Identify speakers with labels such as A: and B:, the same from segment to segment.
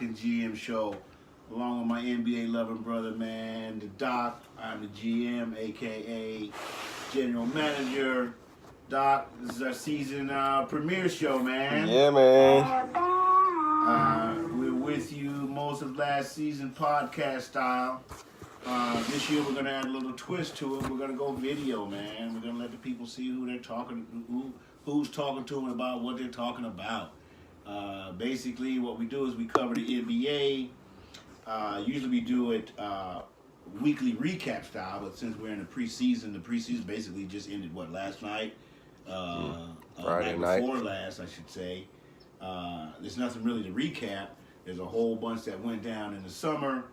A: and GM show, along with my NBA loving brother, man, the Doc. I'm the GM, aka General Manager. Doc, this is our season premiere show, man.
B: Yeah, man.
A: We're with you most of last season podcast style. This year we're gonna add a little twist to it. We're gonna go video, man. We're gonna let the people see who they're talking, who's talking to them about what they're talking about. Basically, what we do is we cover the NBA. Usually we do it weekly recap style, but since we're in the preseason basically just ended last night?
B: Friday night
A: before last, I should say. There's nothing really to recap. There's a whole bunch that went down in the summer,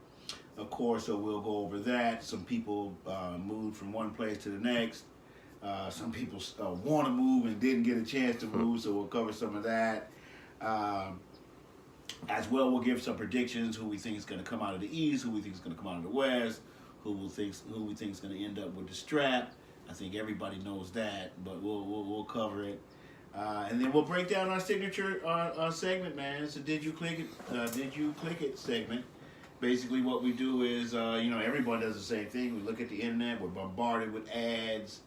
A: of course, so we'll go over that. Some people moved from one place to the next. Some people want to move and didn't get a chance to move, so we'll cover some of that. As well, we'll give some predictions: who we think is going to come out of the East, who we think is going to come out of the West, who we think is going to end up with the strap. I think everybody knows that, but we'll cover it, and then we'll break down our signature segment, man. It's a Did You Click It? Did You Click It segment. Basically, what we do is, everyone does the same thing. We look at the internet. We're bombarded with ads,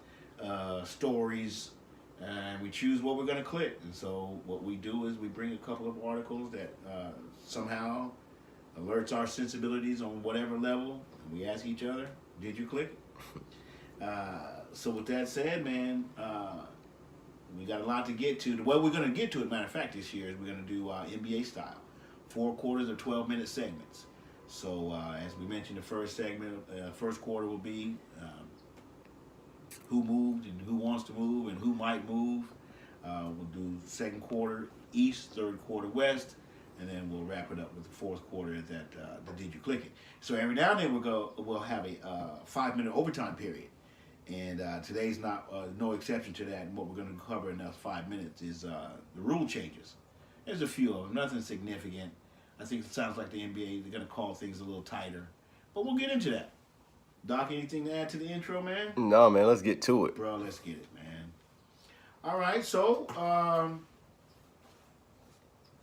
A: stories. And we choose what we're going to click. And so what we do is we bring a couple of articles that somehow alerts our sensibilities on whatever level. And we ask each other, did you click it? So with that said, man, we got a lot to get to. The way we're going to get to it, matter of fact, this year is we're going to do NBA style. 4 quarters of 12-minute segments. So as we mentioned, the first segment, first quarter will be who moved and who wants to move and who might move. We'll do second quarter East, third quarter West, and then we'll wrap it up with the fourth quarter at the Did You Click It? So every now and then we'll have a 5-minute overtime period, and today's no exception to that. And what we're going to cover in those 5 minutes is the rule changes. There's a few of them, nothing significant. I think it sounds like the NBA, they're going to call things a little tighter, but we'll get into that. Doc, anything to add to the intro, man?
B: No, man. Let's get to it.
A: Bro, let's get it, man. All right, so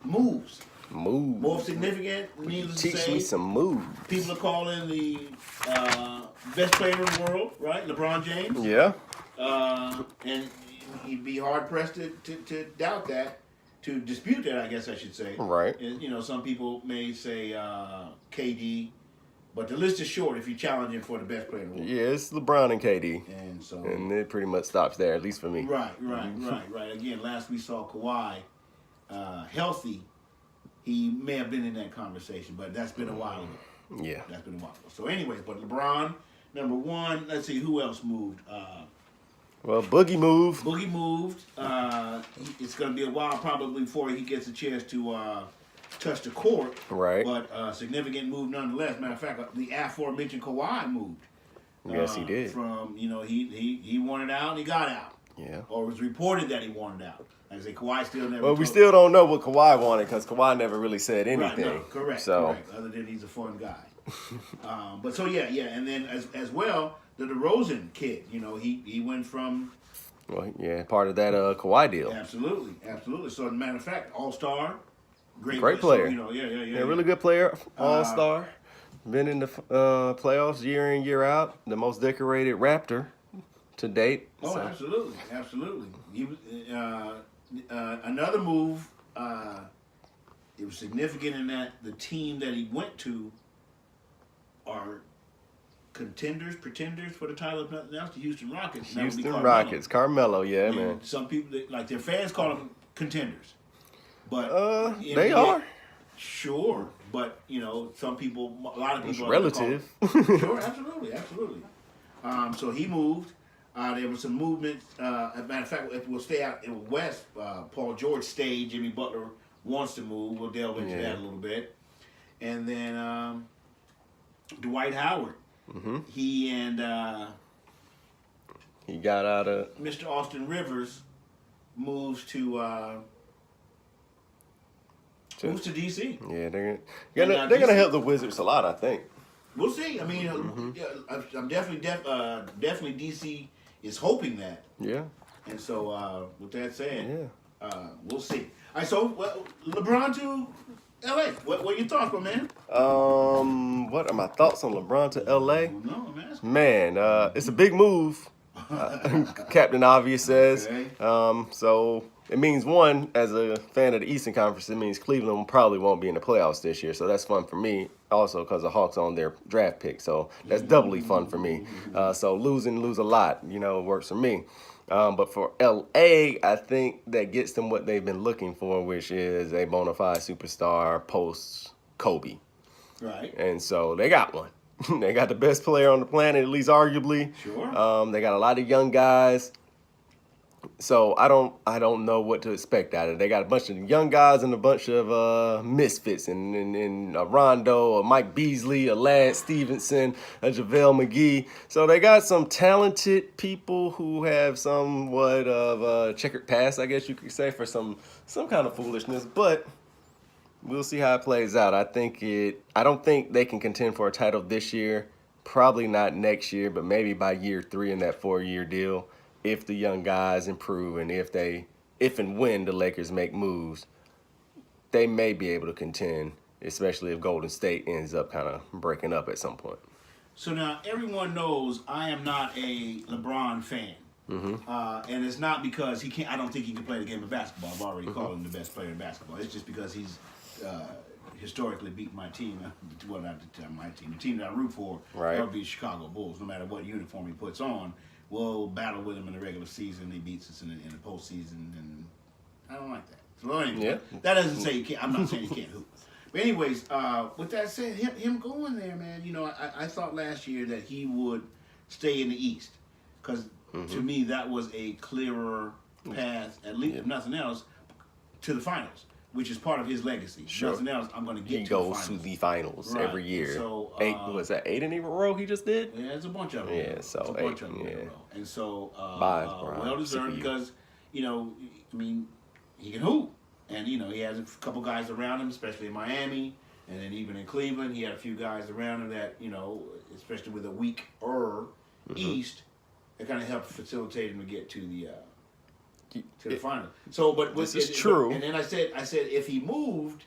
A: moves.
B: Move.
A: More significant, needless to
B: Teach
A: say.
B: me some moves.
A: People are calling the best player in the world, right? LeBron James.
B: Yeah.
A: And he'd be hard pressed to doubt that, to dispute that, I guess I should say.
B: Right.
A: And, some people may say KD. But the list is short if you challenge him for the best player in the world.
B: Yeah, it's LeBron and KD.
A: And
B: it pretty much stops there, at least for me.
A: Right. Again, last we saw Kawhi healthy. He may have been in that conversation, but that's been a while ago.
B: Yeah.
A: That's been a while ago. So anyways, but LeBron, number one. Let's see, who else moved?
B: Well, Boogie moved.
A: Boogie moved. It's going to be a while probably before he gets a chance to touch the court,
B: Right.
A: But significant move nonetheless. Matter of fact, the aforementioned Kawhi moved.
B: Yes, he did.
A: From he wanted out and he got out.
B: Yeah.
A: Or it was reported that he wanted out. Like I say, Kawhi still never.
B: Well, we still don't know what Kawhi wanted because Kawhi never really said anything.
A: Right, no, correct.
B: So.
A: Correct. Other than he's a fun guy. But so yeah, and then as well, the DeRozan kid. He went from.
B: Well, yeah, part of that Kawhi deal.
A: Absolutely. So as a matter of fact, All-Star.
B: Great player.
A: So, yeah.
B: Really good player. All-star. Been in the playoffs year in, year out. The most decorated Raptor to date.
A: Oh,
B: so.
A: Absolutely. He was another move. It was significant in that the team that he went to are pretenders for the title of nothing else. The Houston Rockets.
B: Houston Rockets. Carmelo, yeah, man.
A: Some people, like their fans, call them contenders. But
B: they are.
A: Sure, but some people, a lot of people,
B: It's
A: are
B: relative.
A: Sure, absolutely. So he moved. There was some movement. As a matter of fact, if we'll stay out in the West, Paul George stayed. Jimmy Butler wants to move. We'll delve into that a little bit. And then Dwight Howard.
B: Mm-hmm.
A: He and
B: he got out of
A: Mr. Austin Rivers moves to DC.
B: Yeah, they're gonna help the Wizards a lot, I think.
A: We'll see. I mean, I'm definitely DC is hoping that.
B: Yeah.
A: And so with that said,
B: Yeah.
A: we'll see. All right, so LeBron to LA. What are your thoughts, my man?
B: What are my thoughts on LeBron to LA?
A: No, man.
B: Man, it's a big move. Captain Obvious says.
A: Okay.
B: So it means one, as a fan of the Eastern Conference, it means Cleveland probably won't be in the playoffs this year. So that's fun for me. Also, because the Hawks on their draft pick, so that's doubly fun for me. So lose a lot, works for me. But for LA, I think that gets them what they've been looking for, which is a bona fide superstar post Kobe.
A: Right.
B: And so they got one. They got the best player on the planet, at least arguably.
A: Sure.
B: They got a lot of young guys. So I don't know what to expect out of it. They got a bunch of young guys and a bunch of misfits, and a Rondo, a Mike Beasley, a Lance Stevenson, a JaVale McGee. So they got some talented people who have somewhat of a checkered past, I guess you could say, for some kind of foolishness. But we'll see how it plays out. I don't think they can contend for a title this year. Probably not next year, but maybe by year 3 in that 4-year deal. If the young guys improve and if and when the Lakers make moves, they may be able to contend, especially if Golden State ends up kind of breaking up at some point.
A: So now everyone knows I am not a LeBron fan. And it's not because he can't. I don't think he can play the game of basketball. I've already called him the best player in basketball. It's just because he's historically beat my team. Well, not my team. The team that I root for.
B: Right.
A: That'll be the Chicago Bulls. No matter what uniform he puts on, we'll battle with him in the regular season. He beats us in the postseason, and I don't like that. So anyway, that doesn't say you can't. I'm not saying you can't hoop. But anyways, with that said, him going there, man. I thought last year that he would stay in the East because to me that was a clearer path, at least if nothing else, to the finals, which is part of his legacy.
B: Sure.
A: Nothing else, I'm going to get
B: He
A: to
B: goes
A: the finals.
B: to the finals
A: Right.
B: every year.
A: So,
B: 8 was that 8 in a row he just did?
A: Yeah, it's a bunch of them.
B: Yeah, so
A: it's a bunch
B: 8,
A: of them in a
B: yeah.
A: row. And so,
B: Brown,
A: well deserved
B: CPU.
A: because, I mean, he can hoop. And, he has a couple guys around him, especially in Miami. And then even in Cleveland, he had a few guys around him that, especially with a weaker East, it kind of helped facilitate him to get to the final. So, but
B: This is true.
A: And then I said if he moved,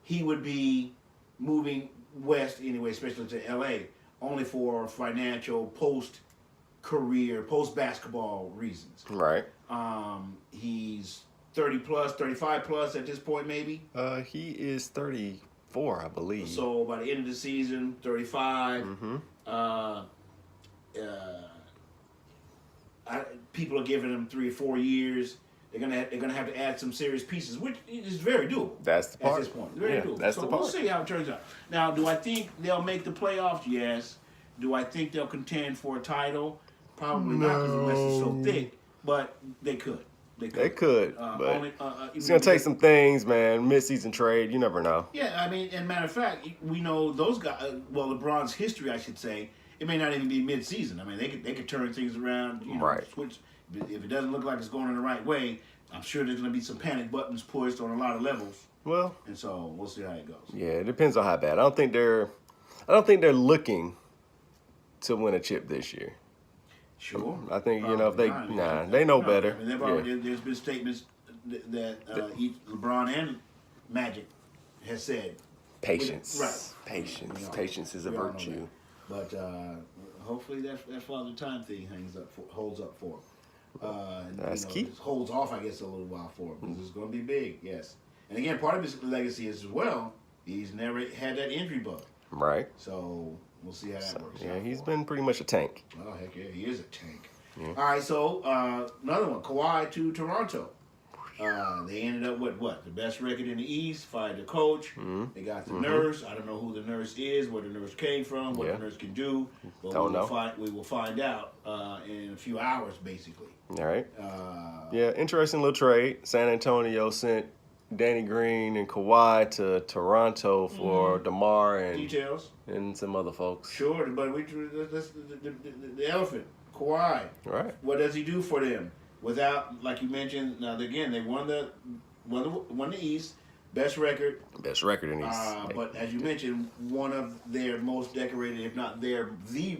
A: he would be moving west anyway, especially to LA, only for financial post-career, post-basketball reasons.
B: Right.
A: He's 30 plus, 35 plus at this point, maybe.
B: He is 34, I believe.
A: So by the end of the season, 35. People are giving him 3 or 4 years. They're gonna have to add some serious pieces, which is very doable.
B: That's the part.
A: At this point, very doable.
B: That's
A: so
B: the part.
A: we'll see how it turns out. Now, do I think they'll make the playoffs? Yes. Do I think they'll contend for a title? Probably not, because the West is so thick. But they could.
B: They could, but it's gonna take some things, man. Mid-season trade, you never know.
A: Yeah, I mean, and matter of fact, we know those guys. Well, LeBron's history, I should say, it may not even be mid-season. I mean, they could turn things around,
B: Right.
A: switch. If it doesn't look like it's going in the right way, I'm sure there's going to be some panic buttons pushed on a lot of levels.
B: Well,
A: And so we'll see how it goes.
B: yeah, it depends on how bad. I don't think they're looking to win a chip this year.
A: Sure.
B: I think if
A: Probably
B: they
A: not.
B: they know
A: No,
B: better.
A: I mean, there's been statements that LeBron and Magic has said.
B: Patience,
A: Right.
B: Patience,
A: We all-
B: patience is a
A: we all know
B: virtue.
A: that. But hopefully that Father Time thing holds up for him.
B: That's key.
A: Just holds off, I guess, a little while for him because it's going to be big. Yes, and again, part of his legacy is as well. He's never had that injury bug,
B: Right.
A: so we'll see how that works.
B: Yeah,
A: out
B: he's
A: for
B: been pretty much a tank.
A: him. Oh heck yeah, he is a tank. All right, so another one, Kawhi to Toronto. They ended up with what? The best record in the East. Fired the coach. They got the nurse. I don't know who the nurse is, where the nurse came from, what
B: Yeah.
A: the nurse can do. But
B: Don't know.
A: we will find out in a few hours, basically.
B: All right.
A: Uh,
B: Yeah, interesting little trade. San Antonio sent Danny Green and Kawhi to Toronto for DeMar
A: details,
B: and some other folks.
A: sure, but the elephant, Kawhi.
B: Right.
A: What does he do for them? Without, like you mentioned, now again they won the East, best record.
B: Best record in these.
A: But as you mentioned, one of their most decorated, if not the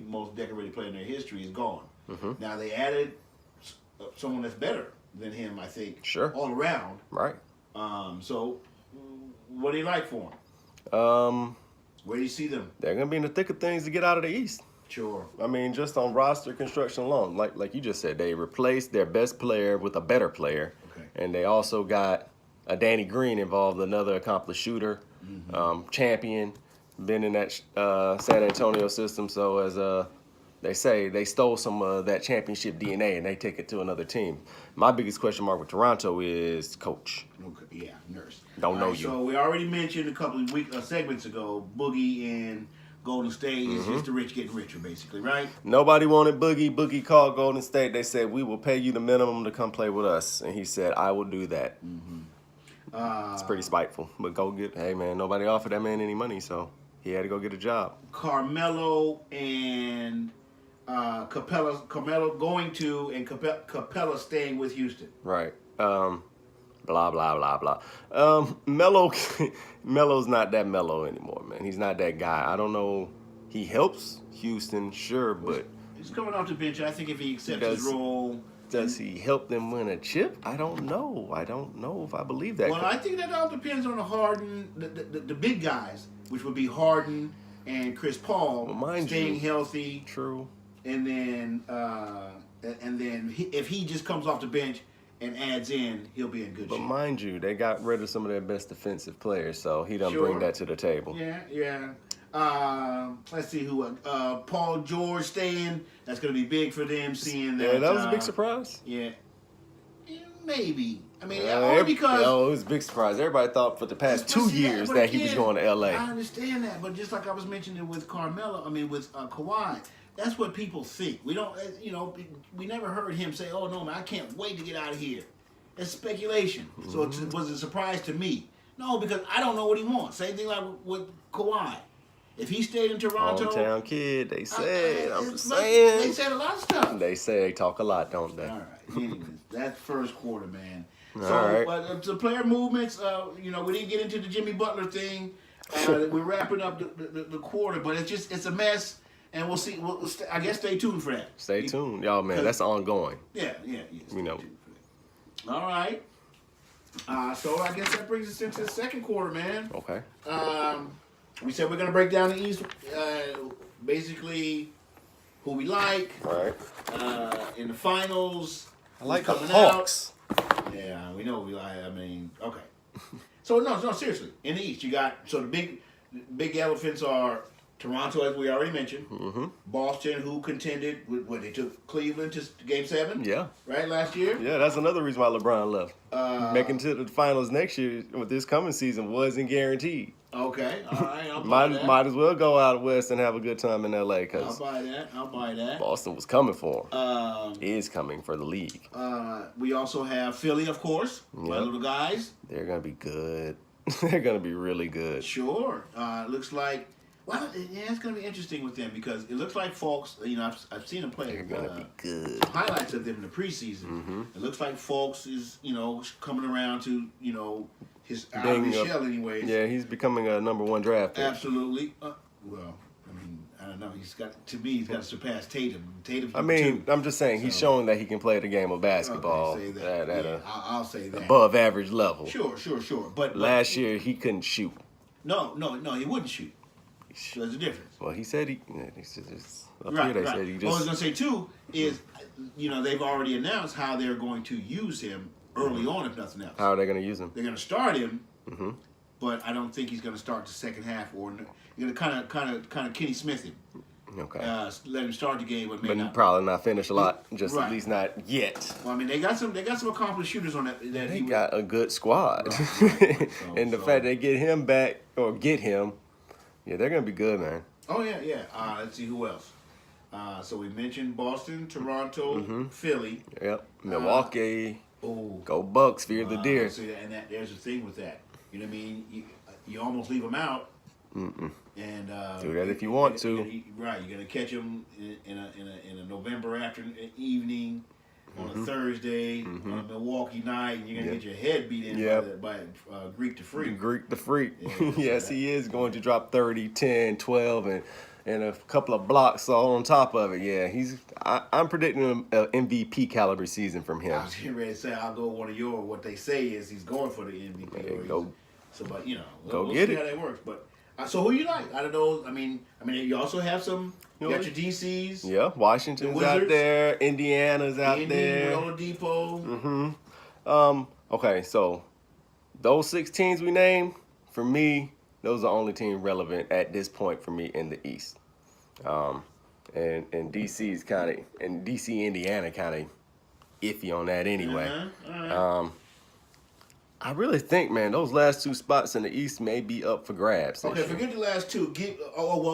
A: most decorated player in their history is gone. Now they added someone that's better than him, I think.
B: Sure.
A: All around.
B: Right.
A: So what do you like for them? Where do you see them?
B: They're gonna be in the thick of things to get out of the East.
A: Sure.
B: I mean, just on roster construction alone, like you just said, they replaced their best player with a better player,
A: Okay.
B: and they also got a Danny Green involved, another accomplished shooter, champion, been in that San Antonio system. So as they say, they stole some of that championship DNA and they take it to another team. My biggest question mark with Toronto is coach.
A: Okay. Yeah, Nurse.
B: Don't know
A: All right,
B: you.
A: So we already mentioned a couple of segments ago, Boogie and Golden State is just the rich getting richer, basically, right?
B: Nobody wanted Boogie. Boogie called Golden State. They said, we will pay you the minimum to come play with us. And he said, I will do that. It's pretty spiteful. But hey, man, nobody offered that man any money, so he had to go get a job.
A: Carmelo and Carmelo going to and Capella staying with Houston.
B: Right. Blah, blah, blah, blah. Melo's not that mellow anymore, man. He's not that guy. I don't know. He helps Houston, sure, but
A: He's coming off the bench. I think if he accepts his role.
B: does he help them win a chip? I don't know. I don't know if I believe that.
A: Well, I think that all depends on the Harden, the big guys, which would be Harden and Chris Paul, staying healthy.
B: True.
A: And then if he just comes off the bench and adds in, he'll be in good
B: But
A: shape.
B: mind you, they got rid of some of their best defensive players, so he don't bring that to the table.
A: Yeah. Let's see who. Paul George staying. That's going to be big for them. Seeing that.
B: Yeah, that was a big surprise.
A: Yeah, maybe. I mean, only because.
B: Oh, it was a big surprise. Everybody thought for the past 2 years that he was going to L.A.
A: I understand that, but just like I was mentioning with Carmelo, with Kawhi, that's what people think. We don't, we never heard him say, "Oh no, man, I can't wait to get out of here." It's speculation. So it was a surprise to me. No, because I don't know what he wants. Same thing like with Kawhi. If he stayed in Toronto,
B: hometown kid, they said. I'm just
A: saying.
B: saying.
A: They said a lot of stuff.
B: They say they talk a lot, don't they?
A: All right. Anyways, that's first quarter, man.
B: All
A: So,
B: right.
A: the player movements, we didn't get into the Jimmy Butler thing. We're wrapping up the quarter, but it's a mess, and we'll see. I guess stay tuned for that.
B: Stay tuned, y'all, man. That's ongoing.
A: Yeah.
B: We know.
A: All right. So I guess that brings us into the second quarter, man.
B: Okay.
A: We said we're gonna break down the East, basically who we like.
B: All right.
A: In the finals.
B: I like the
A: coming
B: Hawks.
A: Yeah, we know we like. Okay. So no, seriously. In the East, you got the big elephants are Toronto, as we already mentioned.
B: Mm-hmm.
A: Boston, who contended when they took Cleveland to Game 7.
B: Yeah.
A: Right, last year.
B: Yeah, that's another reason why LeBron left. Making to the finals next year with this coming season wasn't guaranteed.
A: Okay, all right. I'll buy that.
B: Might as well go out west and have a good time in LA
A: I'll
B: because
A: buy that.
B: Boston was coming for him. Is coming for the league.
A: We also have Philly, of course. My little guys.
B: They're gonna be good. They're gonna be really good.
A: Sure. Looks like. Well, yeah, it's going to be interesting with them because it looks like Fultz, I've seen them play.
B: They're going to be good.
A: Highlights of them in the preseason.
B: Mm-hmm.
A: It looks like Fultz is, coming around to, his out of his shell anyways.
B: Yeah, he's becoming a number 1 draft pick.
A: Absolutely. I don't know. He's got to surpass Tatum.
B: I'm just saying, he's showing that he can play the game of basketball at
A: I'll say that.
B: above average level.
A: Sure. But
B: last year, he couldn't shoot.
A: No, he wouldn't shoot. There's a difference.
B: Well, he said
A: Right.
B: Said he just.
A: What I was going to say, too, is, they've already announced how they're going to use him early on, if nothing else.
B: How are they going to use him?
A: They're going to start him,
B: Mm-hmm.
A: but I don't think he's going to start the second half. Or you're going to kind of Kenny Smith him.
B: Okay.
A: Let him start the game, but
B: probably not finish a lot. Just
A: Right.
B: at least not yet.
A: Well, they got some accomplished shooters on that.
B: They got a good squad,
A: Right.
B: and the fact they get him back or get him, yeah, they're gonna be good, man.
A: Oh yeah. Let's see who else. So we mentioned Boston, Toronto,
B: Mm-hmm.
A: Philly.
B: Yep. Milwaukee.
A: Oh,
B: Go Bucks! Fear the deer.
A: See, and there's a thing with that. You know what I mean? You almost leave them out.
B: Mm-mm.
A: And
B: Do that if you want to.
A: Right, you're gonna catch them in a November afternoon evening on a Thursday on a Milwaukee night, and you're gonna get your head beat in by Greek the Freak.
B: Greek the Freak.
A: Yeah,
B: Yes, he is going to drop 30, 10, 12, and a couple of blocks all on top of it. Yeah, I'm predicting an MVP caliber season from him.
A: I was getting ready to say I'll go what they say is he's going for the MVP. So, but you know,
B: Go
A: we'll
B: get
A: see
B: it.
A: how that works. But so who you like out of those? I mean, you also have some. You got your DCs.
B: Yeah, Washington's
A: The
B: out
A: Wizards.
B: there. Indiana's out
A: Indy,
B: there.
A: Oladipo.
B: Okay, so those 6 teams we named, for me, those are the only team relevant at this point for me in the East. And DC's kind of, and DC, Indiana kind of iffy on that anyway.
A: All right.
B: I really think, man, those last 2 spots in the East may be up for grabs.
A: Okay, forget the last 2. Okay. All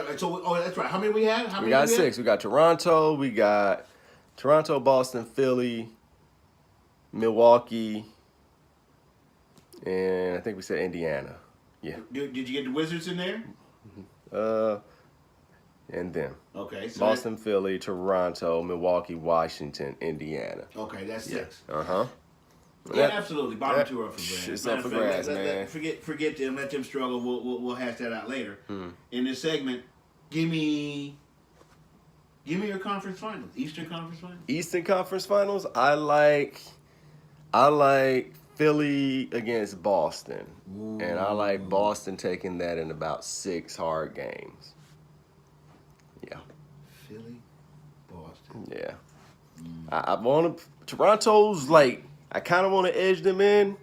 A: right, so, that's right. How many we had?
B: We got 6. We got Toronto. We got Toronto, Boston, Philly, Milwaukee, and I think we said Indiana. Yeah.
A: Did you get the Wizards in there?
B: And them.
A: Okay. So
B: Boston, Philly, Toronto, Milwaukee, Washington, Indiana.
A: Okay, that's 6.
B: Uh-huh.
A: Yeah, absolutely. Bottom 2 are for grabs.
B: Shit's up for grabs, man.
A: Forget them. Let them struggle. We'll hash that out later.
B: Hmm.
A: In this segment, give me your conference finals. Eastern Conference Finals.
B: Eastern Conference Finals, I like Philly against Boston.
A: Ooh.
B: And I like Boston taking that in about 6 hard games. Yeah.
A: Philly, Boston.
B: Yeah. I want to. Toronto's like, I kind of want to edge them in,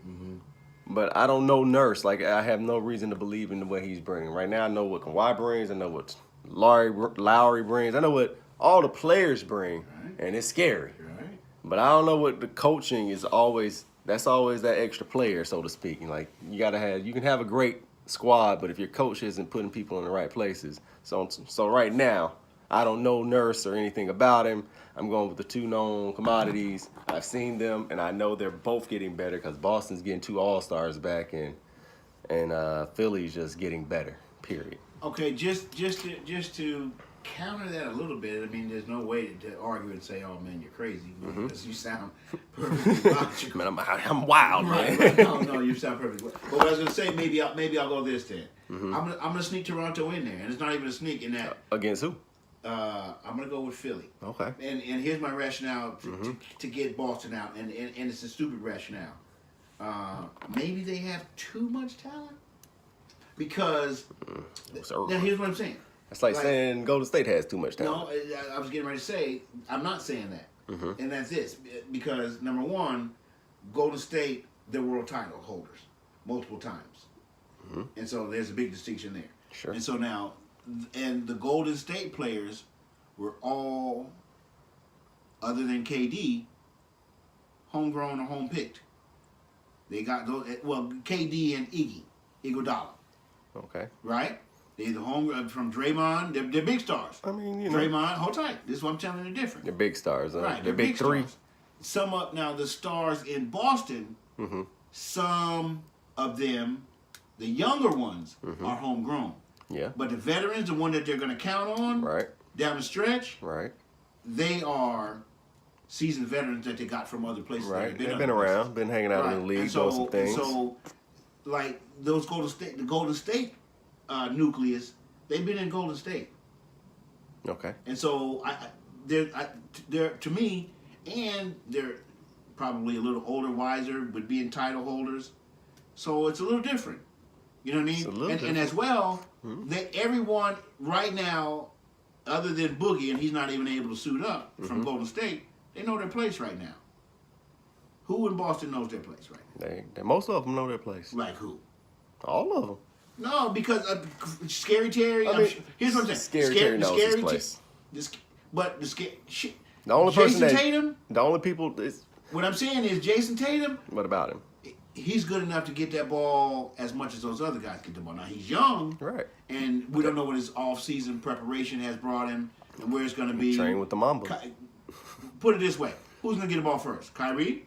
B: but I don't know Nurse. Like, I have no reason to believe in the way he's bringing. Right now, I know what Kawhi brings. I know what Lowry brings. I know what all the players bring, and it's scary.
A: Right.
B: But I don't know what the coaching is always. That's always that extra player, so to speak. Like, you can have a great squad, but if your coach isn't putting people in the right places. So right now, I don't know Nurse or anything about him. I'm going with the 2 known commodities. I've seen them, and I know they're both getting better because Boston's getting 2 All-Stars back, and Philly's just getting better. Period.
A: Okay, just to counter that a little bit. I mean, there's no way to argue and say, "Oh man, you're crazy," because you sound perfectly logical.
B: Man, I'm wild, man.
A: Right. No, you sound perfectly. But what I was gonna say, maybe I'll go this then. I'm gonna sneak Toronto in there, and it's not even a sneak in that.
B: Against who?
A: I'm gonna go with Philly.
B: Okay.
A: And here's my rationale to get Boston out, and it's a stupid rationale. Maybe they have too much talent because now here's what I'm saying.
B: It's like saying Golden State has too much talent.
A: No, I was getting ready to say I'm not saying that, and that's this because number one, Golden State they're world title holders multiple times, and so there's a big distinction there.
B: Sure.
A: And so now, and the Golden State players were all, other than KD, homegrown or home picked. They got those. Well, KD and Iguodala.
B: Okay.
A: Right? They're the home from Draymond. They're big stars.
B: I mean, you know.
A: Draymond, hold tight. This is what I'm telling you, different.
B: They're big stars.
A: Right,
B: They're big 3.
A: stars. Some up now. The stars in Boston. Some of them, the younger ones, are homegrown.
B: Yeah.
A: But the veterans, the one that they're going to count on,
B: Right.
A: down the stretch,
B: Right.
A: they are seasoned veterans that they got from other places.
B: Right. They've
A: other
B: been
A: places.
B: around, been hanging out in the league,
A: And
B: doing some things.
A: So, like the Golden State nucleus, they've been in Golden State,
B: Okay.
A: and so they're to me, and they're probably a little older, wiser, with being title holders. So it's a little different. You know what I mean?
B: It's a little
A: and
B: different.
A: as well, that everyone right now, other than Boogie, and he's not even able to suit up from Golden State, they know their place right now. Who in Boston knows their place right now?
B: Most of them know their place.
A: Like who?
B: All of them.
A: No, because Scary Terry. Here's what I'm saying.
B: Scary Terry knows his place. The only person
A: Jason
B: that
A: Tatum.
B: the only people is
A: What I'm saying is Jason Tatum.
B: what about him?
A: He's good enough to get that ball as much as those other guys get the ball. Now he's young,
B: Right.
A: and we don't know what his off-season preparation has brought him and where it's going to be.
B: Train with the Mamba.
A: Put it this way: who's going to get the ball first? Kyrie?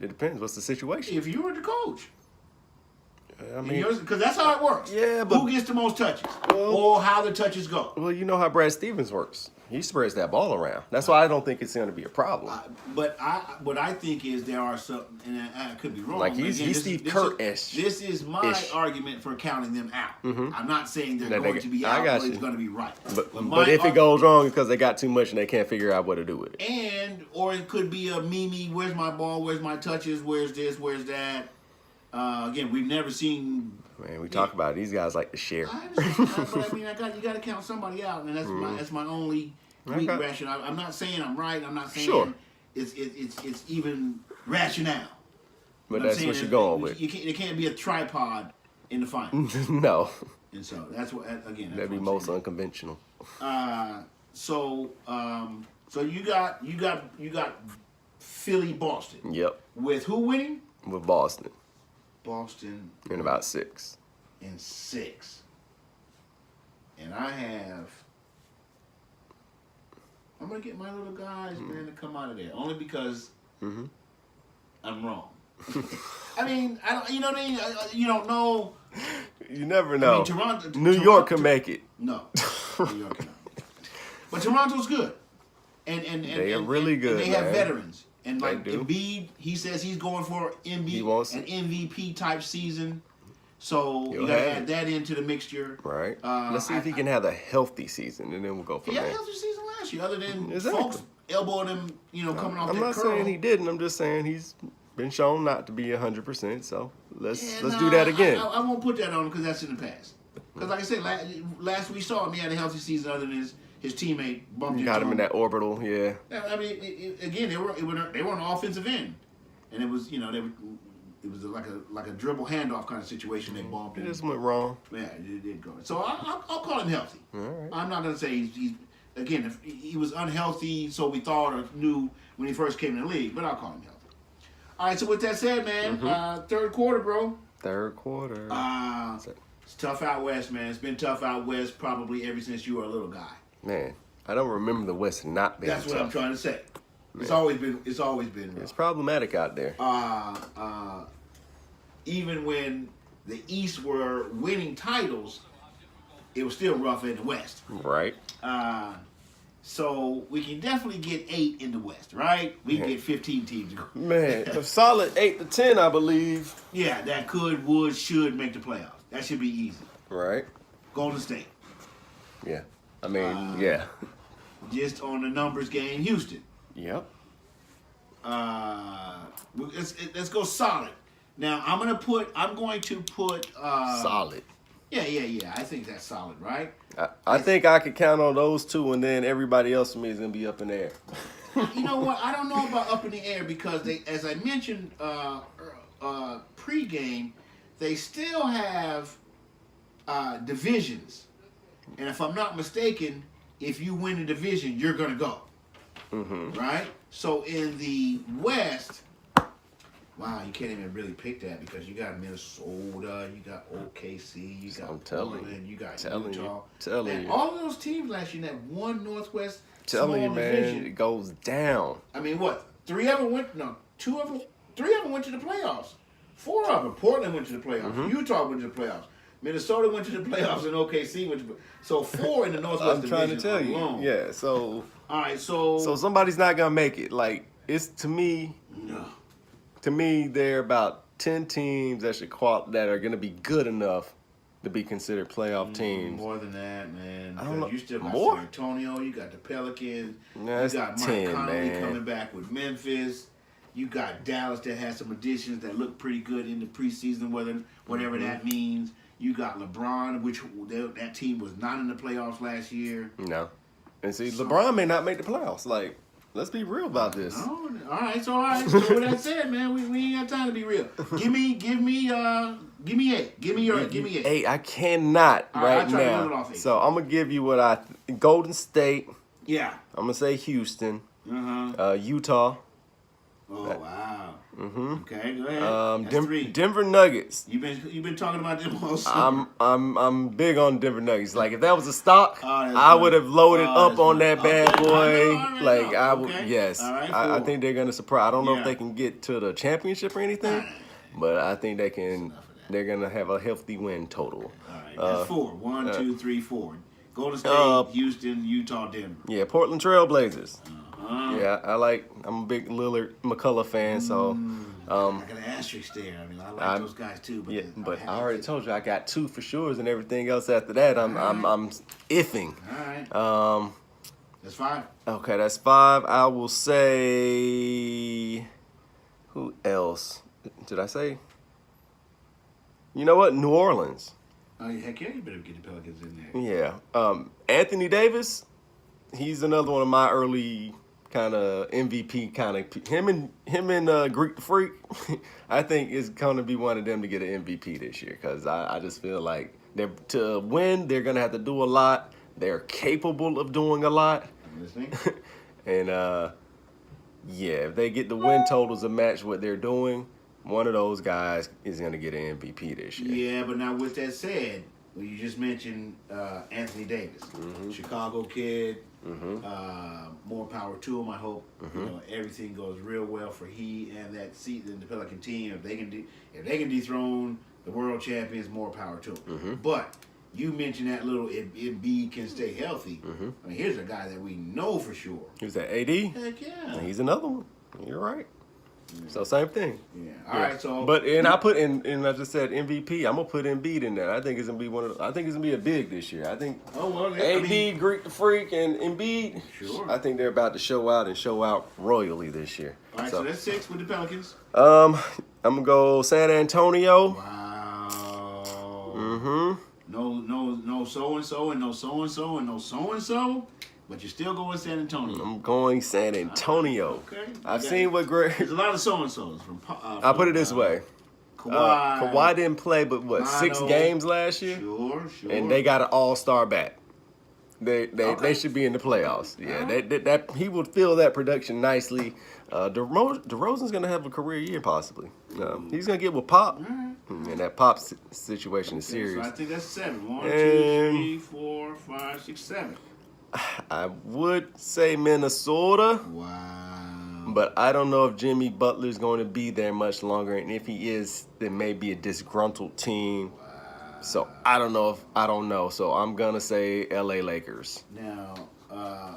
B: It depends. What's the situation?
A: If you were the coach.
B: I mean,
A: Because that's how it works.
B: Yeah, but-
A: who gets the most touches,
B: Well-
A: or how the touches go.
B: well, you know how Brad Stevens works. He spreads that ball around. That's why I don't think it's going to be a problem.
A: But what I think is there are some, and I could be wrong.
B: Like, he's
A: Again,
B: Steve Kerr-ish.
A: This is my
B: Ish.
A: argument for counting them out. I'm not saying they're
B: That they
A: going to be
B: I
A: out
B: got
A: or it's
B: you.
A: going to be right.
B: But
A: my
B: if it
A: ar-
B: goes wrong, it's because they got too much and they can't figure out what to do with it.
A: or it could be a Mimi, where's my ball, where's my touches, where's this, where's that. Again, we've never seen.
B: Man, we talk about it. These guys like to share.
A: I understand, but I mean, you got to count somebody out, and that's my only weak
B: Okay.
A: rationale. I'm not saying I'm right. I'm not saying
B: Sure.
A: it's even rationale.
B: But
A: I'm
B: that's
A: saying
B: what you're
A: that
B: going with.
A: There can't be a tripod in the final,
B: No,
A: and so that's what again. That's
B: that'd be
A: what I'm
B: most
A: saying.
B: unconventional.
A: So you got Philly, Boston,
B: Yep,
A: with who winning?
B: with Boston
A: Boston
B: in about 6.
A: in 6, and I'm gonna get my little guys, man, to come out of there only because I'm wrong. I mean, I don't. You know what I mean? You don't know.
B: You never
A: I
B: know.
A: mean, Toronto.
B: New York can make it.
A: No, New York cannot. But Toronto's good, and
B: They are really
A: and
B: good,
A: they have
B: man.
A: veterans, and
B: They
A: like
B: do.
A: Embiid, he says he's going for
B: He wants
A: an
B: it.
A: MVP type season. So
B: He'll
A: you gotta
B: have
A: add
B: it.
A: that into the mixture.
B: Right. Let's see if he can have a healthy season, and then we'll go from
A: He had a
B: there.
A: healthy season last year, other than
B: Exactly.
A: folks elbowing him, coming off
B: I'm
A: that
B: not
A: curl.
B: saying he didn't. I'm just saying he's been shown not to be 100%. So let's
A: Yeah,
B: do that again.
A: I won't put that on him because that's in the past. Because like I said, last we saw him, he had a healthy season, other than his teammate bumped
B: Got
A: into
B: him in that orbital. Yeah.
A: I mean, again, they were on the offensive end, and it was it was like a dribble handoff kind of situation. They bumped
B: It
A: and
B: just went wrong.
A: yeah, it did go. So I'll call him healthy.
B: All right.
A: I'm not gonna say he's again if he was unhealthy, so we thought or knew when he first came in the league, but I'll call him healthy. All right. So with that said, man, third quarter, bro.
B: Third quarter.
A: It's tough out west, man. It's been tough out west probably ever since you were a little guy.
B: Man, I don't remember the West not being
A: That's what
B: tough.
A: I'm trying to say. It's always been rough.
B: It's problematic out there.
A: Even when the East were winning titles, it was still rough in the West.
B: Right.
A: So we can definitely get 8 in the West, right? We can get 15 teams.
B: Man, a solid 8 to 10, I believe.
A: Yeah, that could, would, should make the playoffs. That should be easy.
B: Right.
A: Golden State.
B: Yeah. I mean, yeah.
A: Just on the numbers game, Houston.
B: Yep.
A: Let's go solid. Now I'm going to put
B: Solid.
A: Yeah. I think that's solid, right?
B: I think I could count on those two, and then everybody else for me is gonna be up in there.
A: You know what? I don't know about up in the air because they, as I mentioned pre-game, they still have divisions, and if I'm not mistaken, if you win a division, you're gonna go. Right? So in the West, wow, you can't even really pick that because you got Minnesota, you got OKC, you got Portland, you got Utah.
B: Telling you.
A: All of those teams last year in that one Northwest
B: Telling you,
A: small
B: man,
A: division.
B: it goes down.
A: I mean, what? 3 of them went to the playoffs. 4 of them. Portland went to the playoffs. Utah went to the playoffs. Minnesota went to the playoffs, and OKC went to the So 4 in the Northwest
B: I'm trying to
A: division
B: tell you.
A: alone.
B: Yeah, so
A: All right, so
B: somebody's not gonna make it. Like, it's to me, there are about 10 teams that that are gonna be good enough to be considered playoff teams.
A: More than that, man.
B: I don't know.
A: You still got
B: More?
A: San Antonio. You got the Pelicans.
B: Nah,
A: you
B: it's
A: got Mike
B: 10,
A: Conley
B: man.
A: coming back with Memphis. You got Dallas that has some additions that look pretty good in the preseason, whatever that means. You got LeBron, which that team was not in the playoffs last year.
B: No. And see, LeBron may not make the playoffs. Like, let's be real about this.
A: Oh, all right. So with that said, man, we ain't got time to be real. Give me 8. Give me 8. Give me 8.
B: 8, I cannot
A: All right,
B: right
A: I'll try to run it
B: now.
A: off 8.
B: So I'm gonna give you what Golden State.
A: Yeah.
B: I'm gonna say Houston,
A: Uh-huh.
B: Utah,
A: Oh wow. Okay, go ahead. That's 3.
B: Denver Nuggets.
A: You've been talking about them all summer.
B: I'm big on Denver Nuggets. Like, if that was a stock,
A: that's
B: I
A: good.
B: would have loaded up
A: that's
B: on
A: good.
B: that bad
A: Okay,
B: boy.
A: I know.
B: Like, I would,
A: Okay.
B: yes.
A: All right,
B: I
A: 4.
B: think they're gonna surprise. I don't know
A: Yeah.
B: if they can get to the championship or anything, but I think they can. They're gonna have a healthy win total.
A: All right, that's 4. 1, 2, 3, 4. Golden State, Houston, Utah, Denver.
B: Yeah, Portland Trailblazers.
A: Uh-huh.
B: Yeah, I'm a big Lillard McCullough fan, so
A: I got an asterisk there. I mean, I like those guys too. But
B: yeah.
A: then
B: But
A: have
B: I already
A: to-
B: told you I got 2 for sures, and everything else after that, I'm iffing.
A: All right. That's 5.
B: Okay, that's 5. I will say, who else did I say? You know what? New Orleans.
A: Oh, heck yeah, you better get the Pelicans in there.
B: Yeah. Anthony Davis, he's another one of my early kind of MVP kind of him and Greek the Freak. I think is going to be one of them to get an MVP this year because I just feel like to win they're going to have to do a lot. They're capable of doing a lot.
A: I'm listening.
B: And yeah, if they get the win totals to match what they're doing, one of those guys is going to get an MVP this year.
A: Yeah, but now with that said, well, you just mentioned Anthony Davis, Chicago kid. More power to him. I hope you know everything goes real well for he and that seat in the Pelican team. If they can dethrone the world champions, more power to him. But you mentioned that little if Embiid can stay healthy. I mean, here's a guy that we know for sure.
B: Who's that? AD?
A: Heck yeah.
B: He's another one. You're right. So same thing.
A: Yeah. All right. So,
B: I put in, and I just said MVP. I'm gonna put Embiid in there. I think it's gonna be I think it's gonna be a big this year. I think.
A: Oh well.
B: AD, Greek the Freak, and Embiid.
A: Sure.
B: I think they're about to show out royally this year.
A: All right. So that's 6 with the Pelicans.
B: I'm gonna go San Antonio.
A: Wow. No so and so and no so and so and no so and so. But you're still going San Antonio.
B: I'm going San Antonio.
A: Okay.
B: I've seen what Greg.
A: There's a lot of so-and-sos from
B: I'll put it this way. Kawhi didn't play but what, 6 games last year?
A: Sure.
B: And they got an all-star back. They should be in the playoffs. Yeah, that he would fill that production nicely. DeRozan's gonna have a career year possibly. He's gonna get with Pop, and that Pop situation is serious.
A: So I think that's 7. 1, 2, 3, 4, 5, 6, 7.
B: I would say Minnesota.
A: Wow.
B: But I don't know if Jimmy Butler's going to be there much longer, and if he is, there may be a disgruntled team. Wow. So I don't know. So I'm gonna say L.A. Lakers.
A: Now,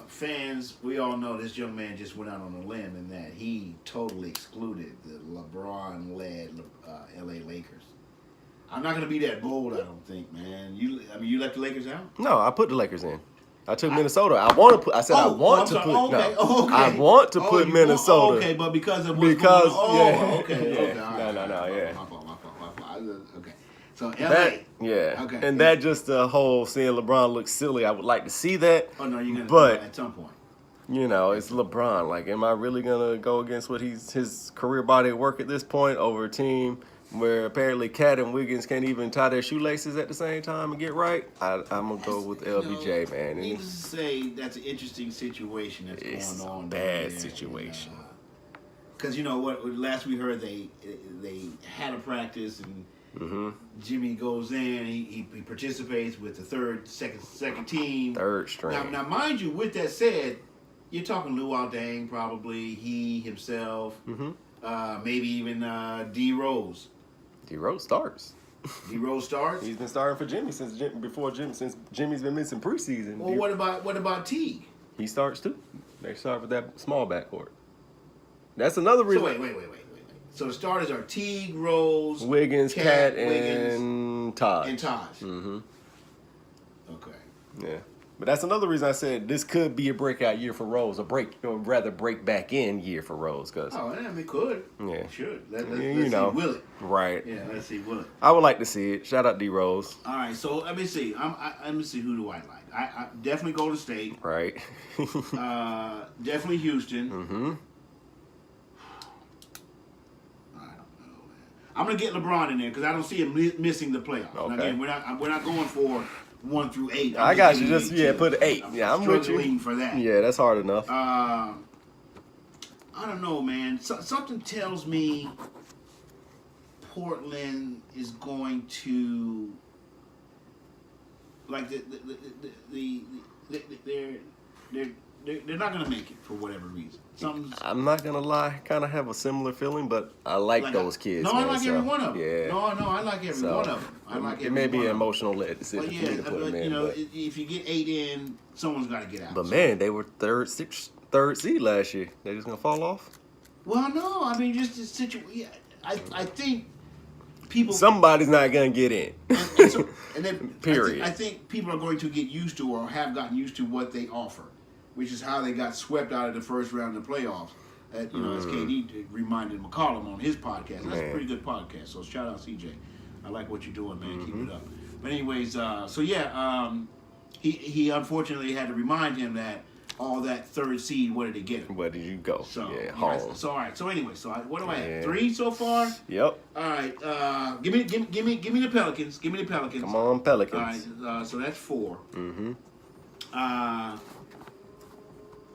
A: fans, we all know this young man just went out on a limb in that he totally excluded the LeBron-led L.A. Lakers. I'm not gonna be that bold, I don't think, man. You let the Lakers out?
B: No, I put the Lakers in. I took Minnesota. I want to put. I said I want to put.
A: Okay.
B: I want to put Minnesota.
A: Okay, but because of
B: Okay.
A: Yeah.
B: No. Yeah.
A: My fault. Okay. So LA. Okay.
B: And that just the whole seeing LeBron look silly. I would like to see that.
A: Oh no, you're gonna.
B: But
A: at some point.
B: You know, it's LeBron. Like, am I really gonna go against what his career body of work at this point over a team where apparently Cat and Wiggins can't even tie their shoelaces at the same time and get right? I'm gonna go with LBJ, man.
A: Needless to say, that's an interesting situation that's going on.
B: It's a bad situation.
A: Because you know what? Last we heard, they had a practice and Jimmy goes in. He participates with the second team.
B: Third string.
A: Now, mind you, with that said, you're talking Luol Deng, probably he himself, maybe even D Rose.
B: D Rose starts.
A: D Rose starts.
B: He's been starting for Jimmy since Jimmy's been missing preseason.
A: Well, what about Teague?
B: He starts too. They start with that small backcourt. That's another reason.
A: So wait. So the starters are Teague, Rose,
B: Wiggins, Cat,
A: Wiggins,
B: and Taj.
A: Okay.
B: Yeah. But that's another reason I said this could be a breakout year for Rose, break back in year for Rose, because
A: it could.
B: Yeah,
A: it should. Let's
B: see, will
A: it?
B: Right.
A: Yeah, let's see, will it?
B: I would like to see it. Shout out D Rose.
A: All right, so let me see. Let me see, who do I like? I definitely Golden State.
B: Right.
A: Definitely Houston. I don't know, man. I'm gonna get LeBron in there because I don't see him missing the playoffs.
B: Okay.
A: Now, again, we're not going for 1 through 8.
B: I got you. Just put 8. I'm with you.
A: For that.
B: Yeah, that's hard enough.
A: I don't know, man. Something tells me Portland is going to like they're not going to make it for whatever reason.
B: I'm not gonna lie, kind of have a similar feeling, but I like those kids.
A: No,
B: man,
A: I like every one of them.
B: Yeah.
A: No, I like every one of them.
B: It may be an emotional decision for me to put them in.
A: You know, if you get 8 in, someone's got to get out.
B: But man, they were third seed last year. They just gonna fall off.
A: Well, no, I mean just the situation. I think people.
B: Somebody's not gonna get in.
A: And then
B: period.
A: I think people are going to get used to or have gotten used to what they offer, which is how they got swept out of the first round of the playoffs. As KD reminded McCollum on his podcast. That's a pretty good podcast. So shout out CJ. I like what you're doing, man. Keep it up. But anyways, so yeah, he unfortunately had to remind him that all that third seed, where did it get him?
B: Where did you go?
A: So
B: Yeah, home.
A: So all right. So anyway, what do I have?
B: Yeah.
A: 3 so far.
B: Yep.
A: All right. Give me the Pelicans. Give me the Pelicans.
B: Come on, Pelicans.
A: All right. So that's 4.
B: Mm-hmm.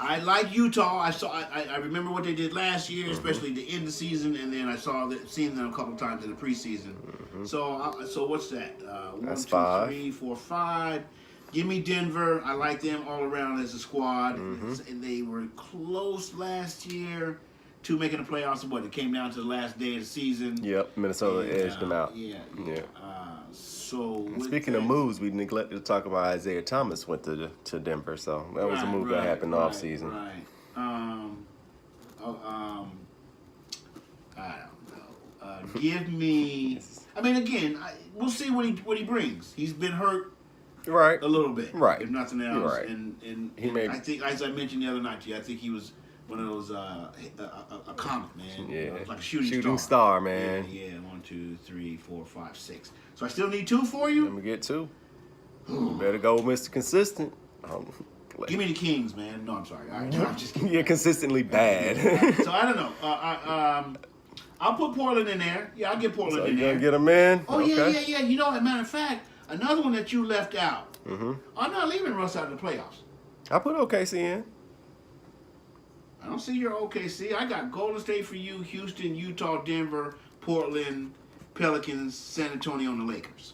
A: I like Utah. I remember what they did last year, especially the end of the season, and then I seen them a couple times in the preseason. So what's that? 1,
B: That's
A: 2,
B: 5.
A: 3, 4, 5. Give me Denver. I like them all around as a squad. And they were close last year to making the playoffs. But it came down to the last day of the season.
B: Yep. Minnesota
A: And,
B: edged them out.
A: Yeah.
B: Yeah.
A: So
B: Speaking of moves, we neglected to talk about Isaiah Thomas went to Denver, so that was a move that happened off season.
A: Right. I don't know. Give me. I mean, again, we'll see what he brings. He's been hurt
B: Right.
A: a little bit,
B: Right.
A: If nothing else,
B: Right.
A: And
B: He made-
A: I think, as I mentioned the other night to you, I think he was one of those a comet, man.
B: Yeah.
A: Like a shooting
B: Shooting
A: star,
B: star, man.
A: Yeah. 1, 2, 3, 4, 5, 6. So I still need 2 for you.
B: Let me get 2. You better go with Mr. Consistent.
A: Give me the Kings, man. No, I'm sorry. All right, I'm just kidding.
B: You're consistently bad.
A: So I don't know. I'll put Portland in there. Yeah, I'll get Portland
B: So
A: in
B: you
A: there.
B: gonna get him in?
A: Oh
B: Okay.
A: yeah. You know, as a matter of fact, another one that you left out. I'm not leaving Russ out of the playoffs.
B: I put OKC in.
A: I don't see your OKC. I got Golden State for you, Houston, Utah, Denver, Portland, Pelicans, San Antonio, and the Lakers.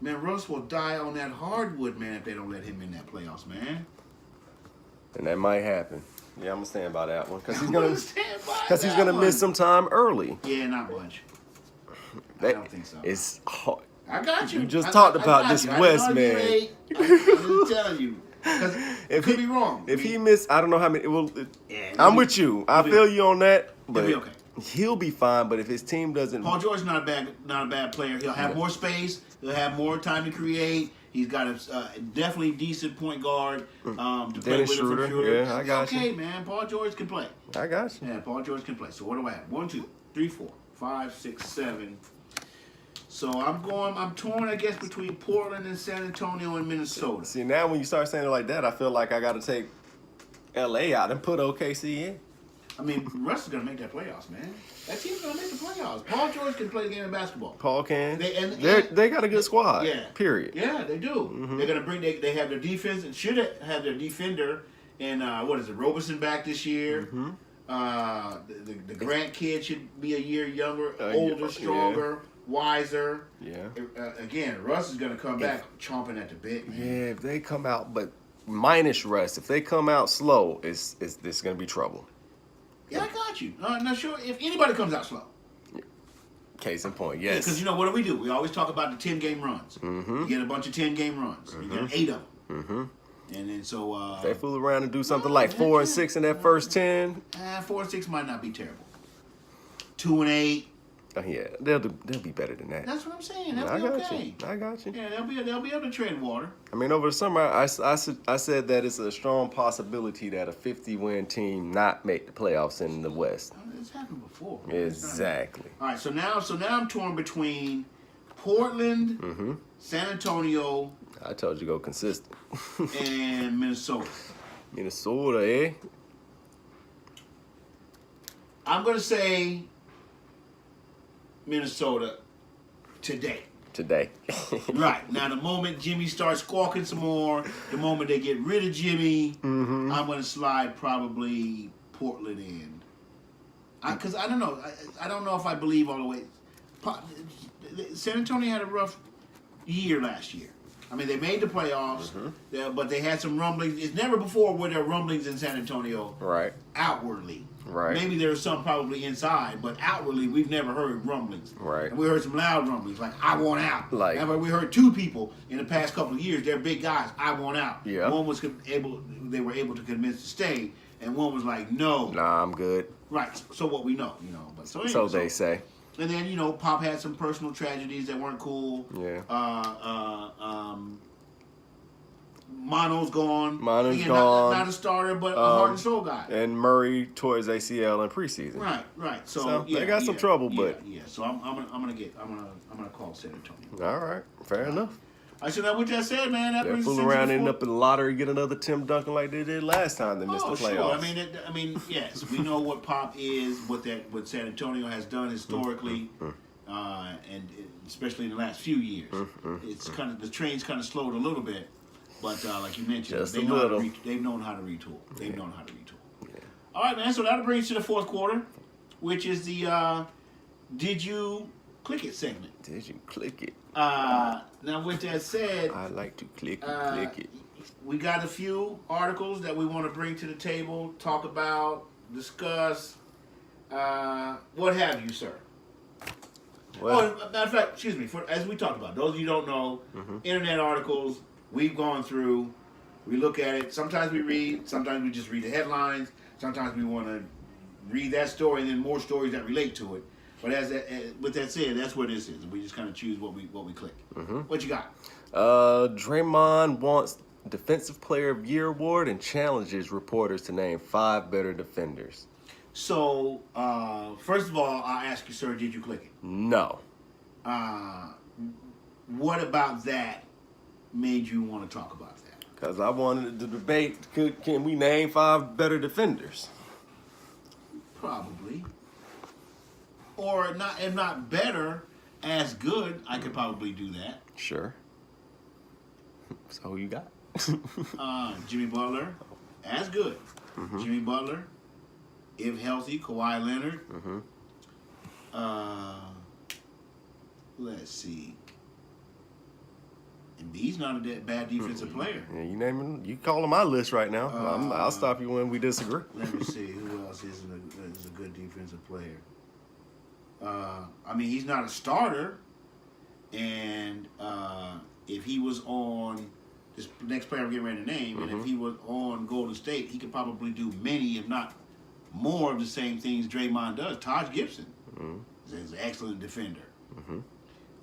A: Man, Russ will die on that hardwood, man, if they don't let him in that playoffs, man.
B: And that might happen. Yeah, I'm gonna stand by that one because he's
A: I'm
B: gonna
A: stand by
B: because he's
A: that
B: gonna
A: one.
B: miss some time early.
A: Yeah, not much. I don't think so.
B: It's hard.
A: I got you.
B: You just
A: I
B: talked
A: got
B: about
A: you.
B: this
A: I didn't
B: West,
A: argue,
B: man.
A: Ray. I'm just telling you. 'Cause it could be wrong.
B: If he missed, I don't know how many.
A: Yeah,
B: I'm with you. I feel you on that. But
A: be okay.
B: he'll be fine. But if his team doesn't,
A: Paul George's not a bad player. He'll have more space. He'll have more time to create. He's got a definitely decent point guard to play
B: Dennis
A: with him from
B: Schroeder.
A: Schroeder.
B: Yeah, I got you.
A: Okay, man. Paul George can play.
B: I got you.
A: Yeah, Paul George can play. So what do I have? 1, 2, 3, 4, 5, 6, 7. So I'm torn, I guess, between Portland and San Antonio and Minnesota.
B: See, now when you start saying it like that, I feel like I got to take LA out and put OKC in.
A: I mean, Russ is gonna make that playoffs, man. That team's gonna make the playoffs. Paul George can play the game of basketball.
B: Paul can.
A: They
B: They got a good squad.
A: Yeah.
B: Period.
A: Yeah, they do. They're gonna bring. They have their defense and should have their defender and what is it, Roberson back this year. The Grant kid should be a year younger, older, stronger, wiser.
B: Yeah.
A: Again, Russ is gonna come back chomping at the bit, man.
B: Yeah, if they come out, but minus rest, if they come out slow, it's going to be trouble.
A: Yeah, I got you. Not sure if anybody comes out slow.
B: Case in point, yes.
A: Because you know what do? We always talk about the 10-game runs. You get a bunch of 10-game runs. You get 8 of them. And then so
B: If they fool around and do something like 4 and 6 in that first 10.
A: 4 and 6 might not be terrible. 2 and 8.
B: Yeah, they'll be better than that.
A: That's what I'm saying. They'll
B: I
A: be
B: got
A: okay.
B: you. I got you.
A: Yeah, they'll be able to tread water.
B: I mean, over the summer, I said that it's a strong possibility that a 50-win team not make the playoffs in the West.
A: It's happened before.
B: Exactly.
A: All right, so now I'm torn between Portland, San Antonio,
B: I told you go consistent.
A: and Minnesota.
B: Minnesota, eh?
A: I'm gonna say Minnesota today.
B: Today.
A: Right. Now, the moment Jimmy starts squawking some more, the moment they get rid of Jimmy, I'm going to slide probably Portland in. Because I don't know. I don't know if I believe all the way. San Antonio had a rough year last year. I mean, they made the playoffs, but they had some rumblings. It's never before were there rumblings in San Antonio
B: Right.
A: outwardly.
B: Right.
A: Maybe there's some probably inside, but outwardly we've never heard rumblings.
B: Right.
A: And we heard some loud rumblings, like I want out.
B: Like-
A: and we heard 2 people in the past couple of years. They're big guys. I want out.
B: Yeah.
A: One was they were able to convince to stay, and one was like, no.
B: Nah, I'm good.
A: Right. So what we know, But so, anyway,
B: So they say.
A: And then Pop had some personal tragedies that weren't cool.
B: Yeah.
A: Mono's gone.
B: Mono's
A: Again,
B: gone.
A: Not a starter, but a heart and soul guy.
B: And Murray tore his ACL in preseason.
A: Right.
B: So
A: yeah,
B: they got some trouble, but
A: So I'm gonna call San Antonio.
B: all right, fair enough.
A: I should know what that said, man. That
B: They're
A: brings us
B: fooling
A: into
B: around,
A: the
B: ending
A: fourth-
B: up in the lottery, get another Tim Duncan like they did last time they missed the playoffs.
A: Sure. I mean, yes, we know what Pop is, what San Antonio has done historically, and especially in the last few years. It's kind of the train's kind of slowed a little bit, but like you mentioned,
B: Just
A: they've
B: a
A: known
B: little.
A: they've known how to retool. They've known how to retool. Yeah. All right, man. So that'll bring us to the fourth quarter, which is the "Did you click it" segment.
B: Did you click it?
A: Now, with that said,
B: I like to click it.
A: we got a few articles that we want to bring to the table, talk about, discuss, what have you, sir.
B: Well,
A: Matter of fact, excuse me, as we talked about, those of you who don't know, internet articles we've gone through, we look at it, sometimes we read, sometimes we just read the headlines, sometimes we want to read that story and then more stories that relate to it. But with that said, that's what this is. We just kind of choose what we click. What you got?
B: Draymond wants Defensive Player of Year award and challenges reporters to name 5 better defenders.
A: So, first of all, I'll ask you, sir, did you click it?
B: No.
A: What about that made you want to talk about that?
B: Because I wanted to debate, can we name 5 better defenders?
A: Probably. Or not, if not better, as good, I could probably do that.
B: Sure. So who you got?
A: Jimmy Butler, as good. Jimmy Butler, if healthy, Kawhi Leonard. Let's see. Embiid's not a bad defensive player.
B: Yeah, you calling my list right now. I'll stop you when we disagree.
A: Let me see who else is a good defensive player. I mean, he's not a starter, and if he was on this next player I'm getting ready to name, and if he was on Golden State, he could probably do many, if not more, of the same things Draymond does. Taj Gibson is an excellent defender.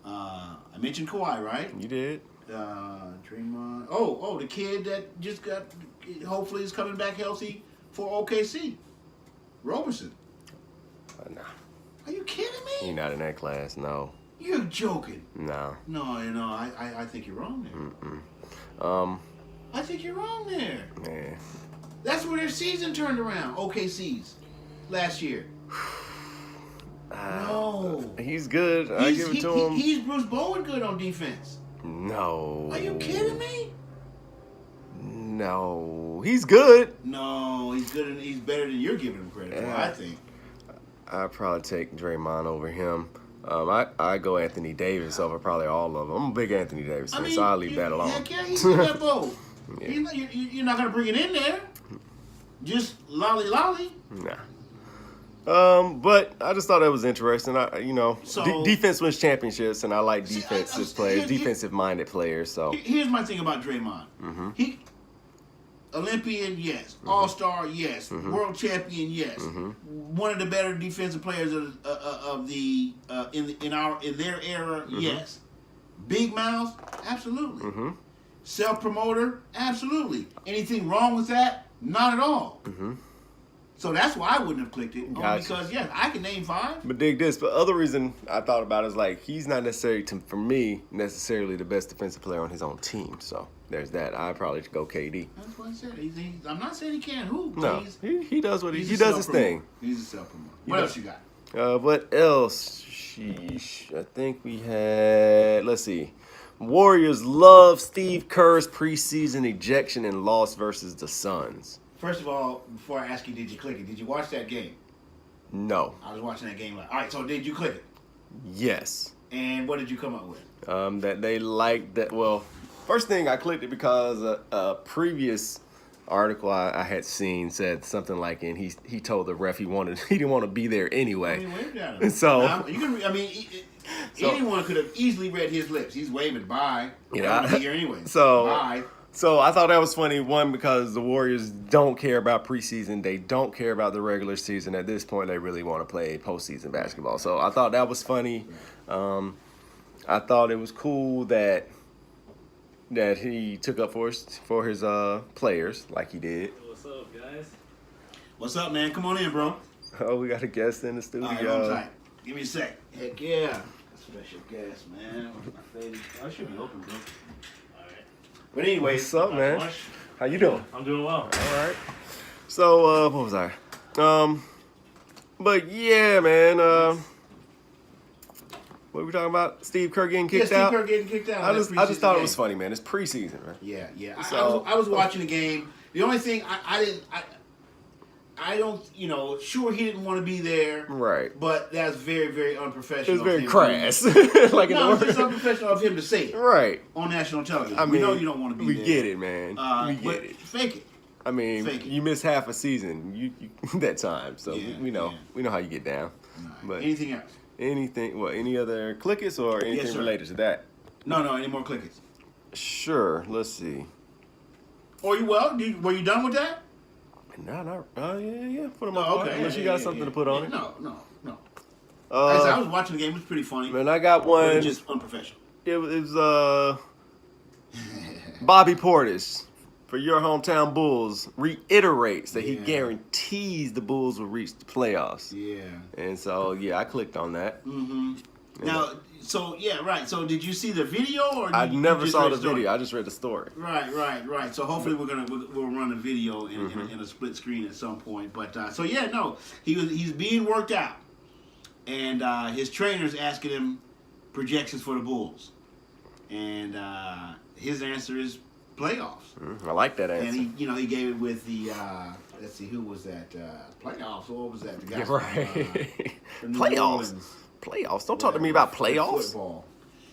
A: I mentioned Kawhi, right?
B: You did.
A: Draymond. Oh, the kid that just got, hopefully is coming back healthy for OKC. Roberson.
B: Nah.
A: Are you kidding me?
B: You're not in that class, no.
A: You're joking.
B: No.
A: No, I think you're wrong there. I think you're wrong there.
B: Yeah.
A: That's where their season turned around. OKC's last year. No.
B: He's good. I give it to him.
A: He's Bruce Bowen good on defense.
B: No.
A: Are you kidding me?
B: No. He's good.
A: No, he's good and he's better than you're giving him credit for, I think.
B: I'd probably take Draymond over him. I go Anthony Davis over probably all of them. I'm a big Anthony Davis fan, so I'll leave that alone.
A: Heck yeah, he's in that boat. You're not going to bring it in there. Just lolly.
B: Nah. But I just thought that was interesting. Defense wins championships, and I like defensive players, defensive-minded players. So
A: here's my thing about Draymond. He Olympian, yes. All-star, yes. World champion, yes. One of the better defensive players of the in their era, yes. Big mouth, absolutely. Self-promoter, absolutely. Anything wrong with that? Not at all. So that's why I wouldn't have clicked it.
B: Gotcha.
A: Because, yes, I can name 5.
B: But dig this. But other reason I thought about it is like he's not necessarily, for me, necessarily the best defensive player on his own team. So there's that. I'd probably go KD.
A: That's what I said. I'm not saying he can't hoop.
B: No, he does what he does his
A: self-promoter.
B: thing.
A: He's a self-promoter. What else you got?
B: What else? Sheesh. I think we had. Let's see. Warriors love Steve Kerr's preseason ejection and loss versus the Suns.
A: First of all, before I ask you, did you click it? Did you watch that game?
B: No.
A: I was watching that game. All right, so did you click it?
B: Yes.
A: And what did you come up with?
B: That they liked that. Well, first thing I clicked it because a previous article I had seen said something like, and he told the ref he didn't want to be there anyway.
A: I mean, waved at him.
B: So
A: now, anyone could have easily read his lips. He's waving bye. I'm here anyway. Bye.
B: So I thought that was funny, one, because the Warriors don't care about preseason. They don't care about the regular season. At this point, they really want to play postseason basketball. So I thought that was funny. I thought it was cool that, that he took up for his players, like he did.
C: What's up, guys?
A: What's up, man? Come on in, bro.
B: Oh, we got a guest in the studio.
A: All right, hold tight. Give me a sec. Heck yeah. Special guest, man. My favorite. Oh, it should be open, bro. All right. But anyway,
B: What's up, man? How you doing?
C: I'm doing well.
B: All right. So, what was I? But yeah, man. What were we talking about? Steve Kerr getting kicked out?
A: Steve Kerr getting kicked out.
B: I just thought it was funny, man. It's preseason, man.
A: Yeah, yeah.
B: So-
A: I was watching the game. The only thing I don't, sure he didn't want to be there.
B: Right.
A: But that's very, very unprofessional.
B: It's very
A: of him.
B: crass. Like in
A: No,
B: the
A: it's just unprofessional of him to say it
B: Right.
A: on national television.
B: I mean,
A: we know you don't want to be
B: we
A: there.
B: get it, man. We
A: But
B: get it.
A: fake it.
B: I mean,
A: fake it.
B: you miss half a season. You that time, so
A: Yeah,
B: we know.
A: yeah.
B: We know how you get down.
A: All right.
B: But
A: Anything else?
B: anything? What? Any other clickets or anything
A: sir.
B: related to that?
A: No, any more clickers?
B: Sure. Let's see.
A: Were you done with that?
B: No. Yeah. For the most
A: Oh,
B: part.
A: okay.
B: Unless you got something to put on it.
A: No. Like I said, I
B: Uh,
A: was watching the game. It was pretty funny.
B: man, I got
A: But
B: one.
A: it's just unprofessional.
B: It was Bobby Portis for your hometown Bulls reiterates that he
A: Yeah.
B: guarantees the Bulls will reach the playoffs.
A: Yeah.
B: And so yeah, I clicked on that.
A: Mm-hmm. Now, so yeah, right. So did you see the video or did
B: I
A: you
B: never
A: just
B: saw
A: read
B: the
A: story?
B: video. I just read the story.
A: Right. So hopefully we'll run a video in,
B: Mm-hmm.
A: in a split screen at some point. But so yeah, no, he's being worked out, and his trainer's asking him projections for the Bulls, and his answer is playoffs.
B: I like that answer.
A: And he gave it with the let's see, who was that playoffs? Or what was that? The guy
B: Right.
A: from New
B: Playoffs.
A: Orleans.
B: Playoffs. Don't talk to me about playoffs.
A: Football.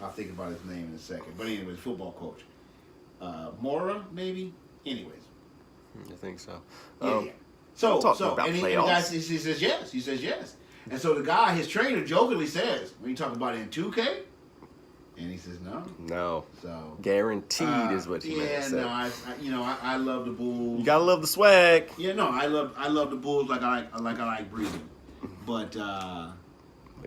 A: I'll think about his name in a second. But anyways, football coach. Mora, maybe? Anyways.
B: I think so.
A: Yeah.
B: don't talk
A: So,
B: about
A: and the guy
B: playoffs.
A: he says yes. He says yes. And so the guy, his trainer, jokingly says, when you talk about it in 2K, and he says no.
B: No.
A: So
B: Guaranteed is what he meant to say.
A: I love the Bulls.
B: You gotta love the swag.
A: Yeah, no, I love the Bulls like I like breathing. But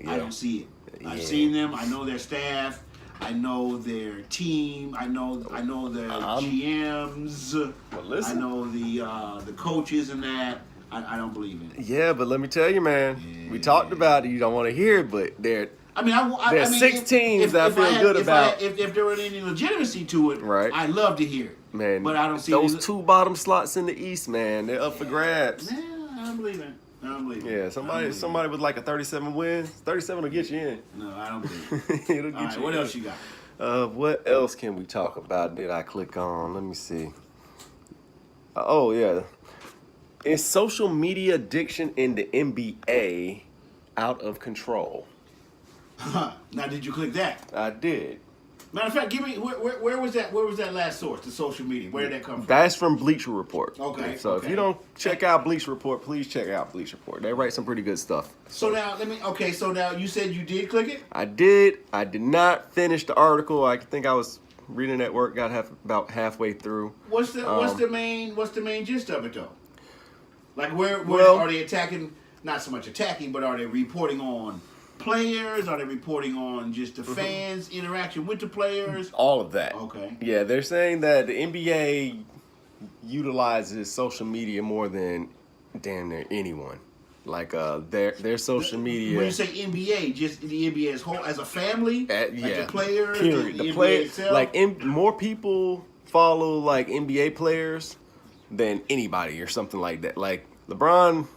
A: I don't see it. I've
B: Yeah.
A: seen them. I know their staff. I know their team. I know their GMs.
B: Well, listen.
A: I know the coaches and that. I don't believe in it.
B: Yeah, but let me tell you, man. We talked about it. You don't want to hear it, but they're
A: I mean,
B: There's
A: mean,
B: 6 teams that I feel good about.
A: If there were any legitimacy to it,
B: Right.
A: I'd love to hear it.
B: man.
A: But I don't see
B: those
A: any-
B: 2 bottom slots in the East, man. They're up for grabs.
A: Nah, I don't believe it. I don't believe it.
B: Yeah,
A: I don't believe
B: somebody with like a 37 wins. 37 will get you in.
A: it. No, I don't believe it.
B: It'll get
A: All right,
B: you
A: what
B: in.
A: else you got?
B: What else can we talk about? Did I click on? Let me see. Oh yeah, is social media addiction in the NBA out of control?
A: Now, did you click that?
B: I did.
A: Matter of fact, give me where was that? Where was that last source? The social media. Where did that come from?
B: That's from Bleacher Report.
A: Okay,
B: So if
A: okay.
B: you don't check out Bleacher Report, please check out Bleacher Report. They write some pretty good stuff.
A: So now So now you said you did click it.
B: I did. I did not finish the article. I think I was reading at work. Got about halfway through.
A: What's the main gist of it though? Like where
B: Well-
A: are they attacking? Not so much attacking, but are they reporting on players? Are they reporting on just the fans' interaction with the players?
B: All of that.
A: Okay.
B: Yeah, they're saying that the NBA utilizes social media more than damn near anyone. Like their social media.
A: When you say NBA, just the NBA as whole, as a family, like
B: yeah,
A: the players,
B: period.
A: the
B: The
A: NBA
B: player,
A: itself.
B: more people follow like NBA players than anybody or something like that. Like LeBron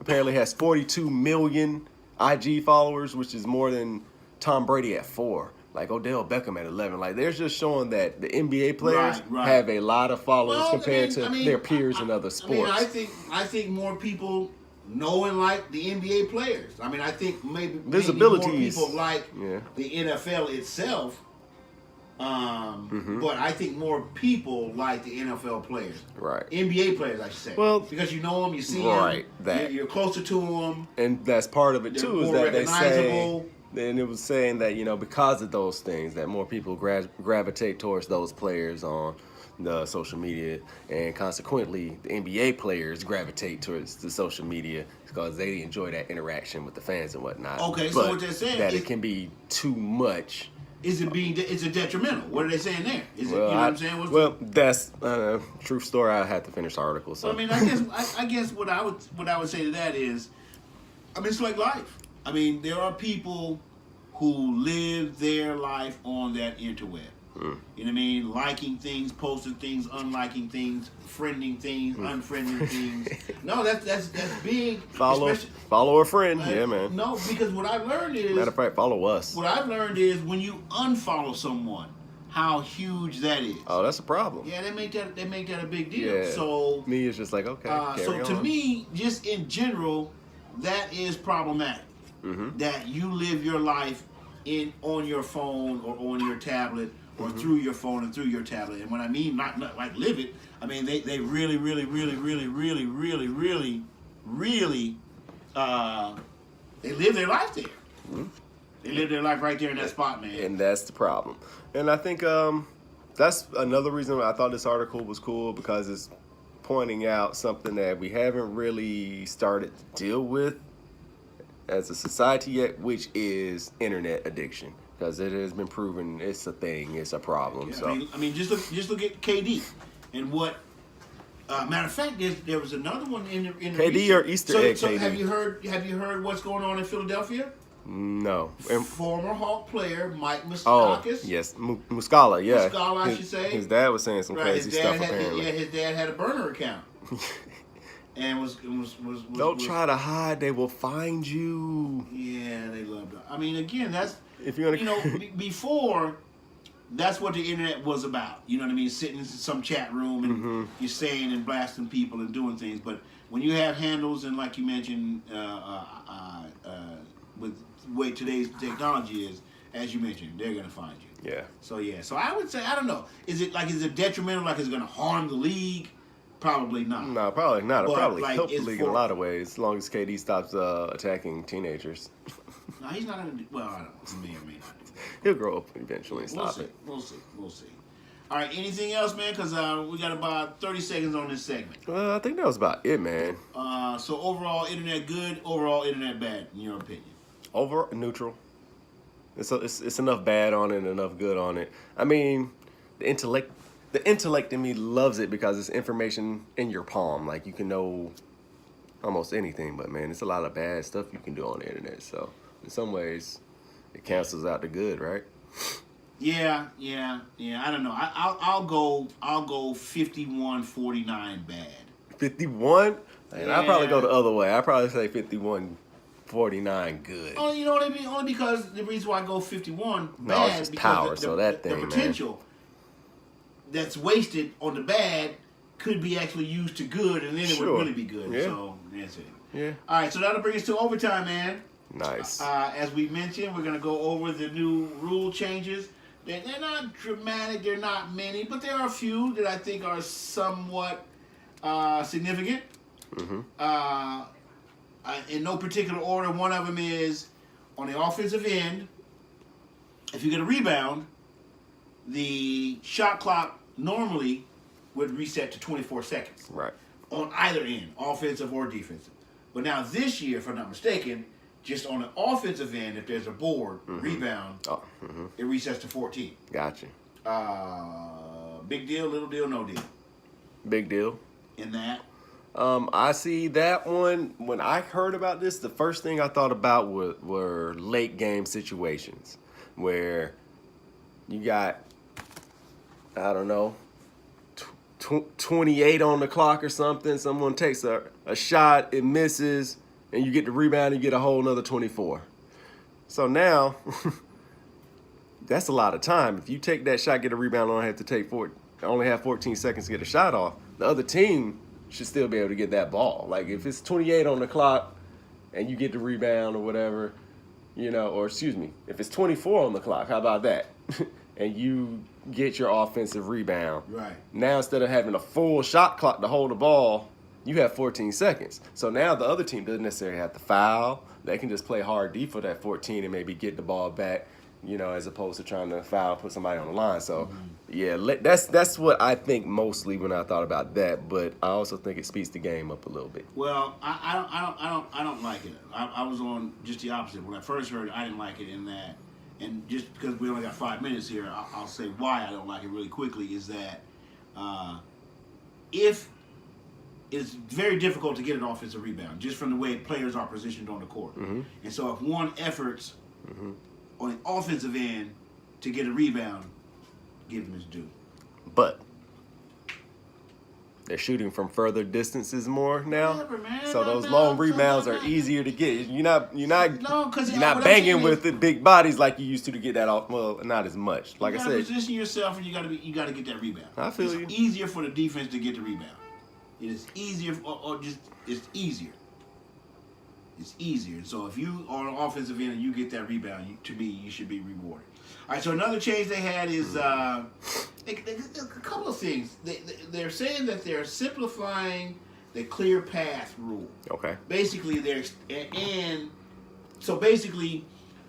B: apparently has 42 million IG followers, which is more than Tom Brady at 4. Like Odell Beckham at 11. Like they're just showing that the NBA players
A: Right.
B: have a lot of followers
A: Well,
B: compared to
A: I mean,
B: their peers in other sports.
A: I think more people know and like the NBA players. I mean, I think maybe
B: Visibility
A: more
B: is-
A: people like
B: yeah.
A: the NFL itself.
B: Mm-hmm.
A: But I think more people like the NFL players,
B: Right.
A: NBA players, I should say.
B: Well,
A: because you know them, you see
B: right,
A: them,
B: that.
A: you're closer to them.
B: And that's part of it
A: They're
B: too, is
A: more
B: that they say,
A: recognizable.
B: and it was saying that, because of those things, that more people gravitate towards those players on the social media, and consequently, the NBA players gravitate towards the social media because they enjoy that interaction with the fans and whatnot.
A: Okay, so
B: But
A: what they're saying
B: that
A: is-
B: it can be too much
A: is it detrimental? What are they saying there? Is it,
B: Well,
A: you know what I'm saying?
B: well, that's true story. I had to finish the article. So
A: I mean, I guess what I would say to that is, I mean, it's like life. I mean, there are people who live their life on that interweb. You know what I mean? Liking things, posting things, unliking things, friending things, unfriending things. No, that's big.
B: Follow a friend. Yeah, man.
A: No, because what I've learned is,
B: Matter of fact, follow us.
A: what I've learned is when you unfollow someone, how huge that is.
B: Oh, that's a problem.
A: Yeah, they make that a big deal.
B: Yeah.
A: So
B: Me is just like, okay, carry
A: so to
B: on.
A: me, just in general, that is problematic. That you live your life on your phone or on your tablet or through your phone and through your tablet. And when I mean not like live it, I mean they really they live their life there. They live their life right there in that spot, man.
B: And that's the problem. And I think that's another reason why I thought this article was cool, because it's pointing out something that we haven't really started to deal with as a society yet, which is internet addiction, because it has been proven it's a thing, it's a problem.
A: Yeah,
B: So
A: I mean, just look at KD and what. Matter of fact, there was another one in the
B: KD
A: recent-
B: or Easter egg
A: So
B: KD?
A: have you heard what's going on in Philadelphia?
B: no. And,
A: Former Hawk player Mike
B: oh
A: Moustakas.
B: yes, Muscala, yeah.
A: Muscala, I
B: His-
A: should say.
B: His dad was saying some
A: Right,
B: crazy stuff apparently.
A: his dad had a burner account, and was
B: Don't try to hide; they will find you.
A: Yeah, they loved it. I mean, again, that's
B: If you're gonna,
A: before. That's what the internet was about. You know what I mean? Sitting in some chat room and you're saying and blasting people and doing things. But when you have handles and like you mentioned, with the way today's technology is, as you mentioned, they're gonna find you.
B: yeah.
A: So yeah. So I would say I don't know. Is it detrimental? Like it's gonna harm the league? Probably not.
B: No, probably not. It'll
A: But,
B: probably
A: like,
B: help the
A: it's
B: league in a
A: for-
B: lot of ways, as long as KD stops attacking teenagers.
A: No, he's not gonna. Well, I don't know. He may or may not.
B: He'll grow up eventually and
A: We'll
B: stop
A: see.
B: it.
A: We'll see. All right. Anything else, man? Because we got about 30 seconds on this segment.
B: Well, I think that was about it, man.
A: So overall, internet good. Overall, internet bad. In your opinion?
B: Over neutral. It's enough bad on it and enough good on it. I mean, the intellect in me loves it because it's information in your palm. Like you can know almost anything, but man, it's a lot of bad stuff you can do on the internet. So in some ways, it cancels out the good, right?
A: Yeah. I don't know. I'll go 51-49 bad.
B: 51? Man, I'd probably go
A: Yeah.
B: the other way. I'd probably say 51-49 good.
A: Oh, you know what I mean? Only because the reason why I go 51
B: No,
A: bad
B: it's just
A: because
B: power, so that thing,
A: the
B: man.
A: potential that's wasted on the bad could be actually used to good, and then it
B: Sure.
A: would really be good.
B: Yeah.
A: So that's it.
B: Yeah.
A: All right, so that'll bring us to overtime, man.
B: Nice.
A: As we mentioned, we're going to go over the new rule changes. They're not dramatic, they're not many, but there are a few that I think are somewhat significant. In no particular order, one of them is on the offensive end, if you get a rebound, the shot clock normally would reset to 24 seconds
B: Right.
A: on either end, offensive or defensive. But now this year, if I'm not mistaken, just on the offensive end, if there's a board, rebound,
B: Oh,
A: it resets to 14.
B: gotcha.
A: Big deal, little deal, no deal
B: Big deal.
A: in that.
B: I see that one. When I heard about this, the first thing I thought about were late game situations where you got, I don't know, 28 on the clock or something. Someone takes a shot, it misses, and you get the rebound, you get a whole another 24. So now, that's a lot of time. If you take that shot, get a rebound, only have 14 seconds to get a shot off, the other team should still be able to get that ball. Like if it's 28 on the clock and you get the rebound or whatever, or excuse me, if it's 24 on the clock, how about that? And you get your offensive rebound.
A: Right.
B: Now instead of having a full shot clock to hold the ball, you have 14 seconds. So now the other team doesn't necessarily have to foul. They can just play hard D for that 14 and maybe get the ball back, as opposed to trying to foul, put somebody on the line. So, yeah, that's what I think mostly when I thought about that. But I also think it speeds the game up a little bit.
A: Well, I don't like it. I was on just the opposite. When I first heard it, I didn't like it in that and just because we only got 5 minutes here, I'll say why I don't like it really quickly. Is that if it's very difficult to get an offensive rebound just from the way players are positioned on the court, and so if one efforts on the offensive end to get a rebound, give him his due.
B: But they're shooting from further distances more now,
A: Whatever, man.
B: so those long rebounds are easier to get. You're not
A: what I'm
B: banging
A: saying
B: with the big bodies like you used to get that off. Well, not as much. Like I
A: you
B: said,
A: gotta position yourself, and you gotta get that rebound.
B: I feel
A: it's
B: you.
A: easier for the defense to get the rebound. It is easier, it's easier. It's easier. So if you are on the offensive end and you get that rebound, to me, you should be rewarded. All right. So another change they had is a couple of things. They're saying that they're simplifying the clear path rule.
B: Okay.
A: Basically,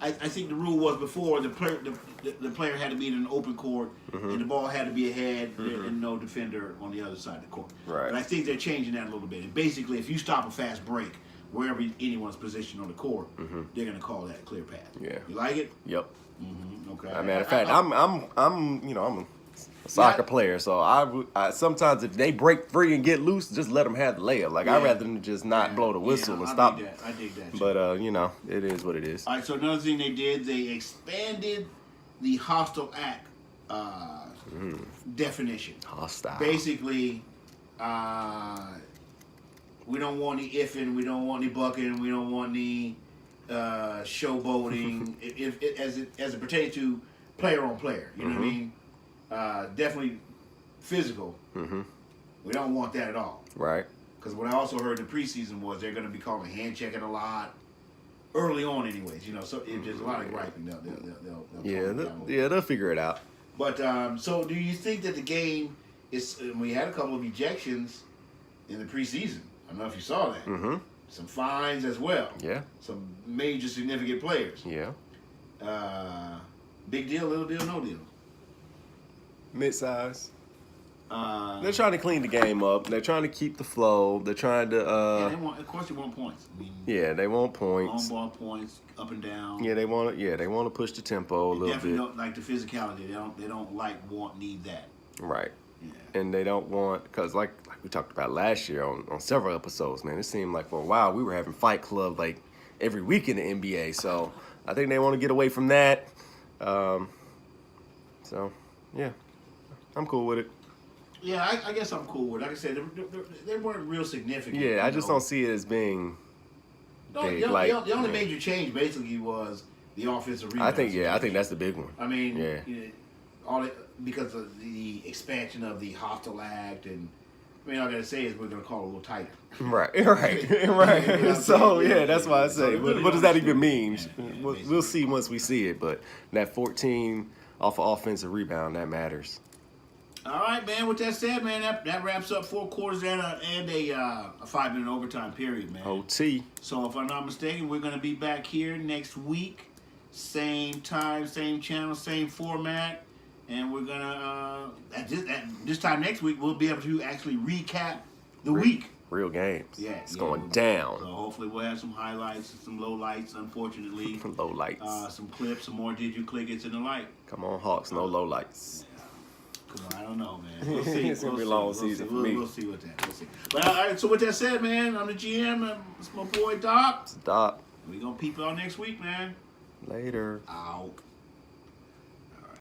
A: I think the rule was before the player had to be in an open court and the ball had to be ahead and no defender on the other side of the court.
B: Right.
A: But I think they're changing that a little bit. And basically, if you stop a fast break wherever anyone's positioned on the court, they're going to call that a clear path.
B: Yeah.
A: You like it?
B: Yep.
A: Okay.
B: As a matter of fact, I'm a soccer player, so I sometimes if they break free and get loose, just let them have the layup. Like I'd rather than just not blow the whistle and stop.
A: I dig that.
B: But it is what it is.
A: All right. So another thing they did, they expanded the hostile act definition.
B: Hostile.
A: Basically, we don't want any ifing, we don't want any bucking, we don't want any showboating. As it pertains to player on player, you know what I mean? Definitely physical. We don't want that at all.
B: Right.
A: Because what I also heard in the preseason was they're going to be calling hand checking a lot early on, anyways. You know, so if there's a lot of griping,
B: They'll figure it out.
A: But so, do you think that the game is? We had a couple of ejections in the preseason. I don't know if you saw that. Some fines as well.
B: Yeah.
A: Some major significant players.
B: Yeah.
A: Big deal, little deal, no deal.
B: Mid-size. They're trying to clean the game up. They're trying to keep the flow. They're trying to.
A: Of course, they want points. I mean,
B: they want points.
A: On ball points, up and down.
B: Yeah, they want to push the tempo a little
A: definitely
B: bit.
A: Don't like the physicality. They don't need that.
B: Right.
A: Yeah.
B: And they don't want, because like we talked about last year on several episodes, man, it seemed like for a while we were having Fight Club like every week in the NBA. So I think they want to get away from that. So yeah, I'm cool with it.
A: Yeah, I guess I'm cool with it. Like I said, they weren't real significant.
B: Yeah, I just don't see it as being big.
A: The only major change basically was the offensive rebound.
B: I think that's the big one.
A: I mean, because of the expansion of the hostile act, and I mean, all I gotta say is we're gonna call it a little tighter.
B: Right. So that's why I say, what does that even mean? We'll see once we see it, but that 14 off of offensive rebound, that matters.
A: All right, man. With that said, man, that wraps up 4 quarters and a 5-minute overtime period, man.
B: OT.
A: So if I'm not mistaken, we're gonna be back here next week, same time, same channel, same format, and we're gonna at this time next week we'll be able to actually recap the week.
B: Real games.
A: Yeah,
B: it's going down.
A: So hopefully we'll have some highlights, some lowlights. Unfortunately,
B: lowlights.
A: Some clips, some more. Did you click it and the like?
B: Come on, Hawks. No lowlights.
A: Come on, I don't know, man. We'll see.
B: It's gonna be a long season for me.
A: We'll see what that. We'll see. But all right. So with that said, man, I'm the GM. And it's my boy Doc.
B: It's Doc.
A: We gonna peep y'all next week, man.
B: Later.
A: Out.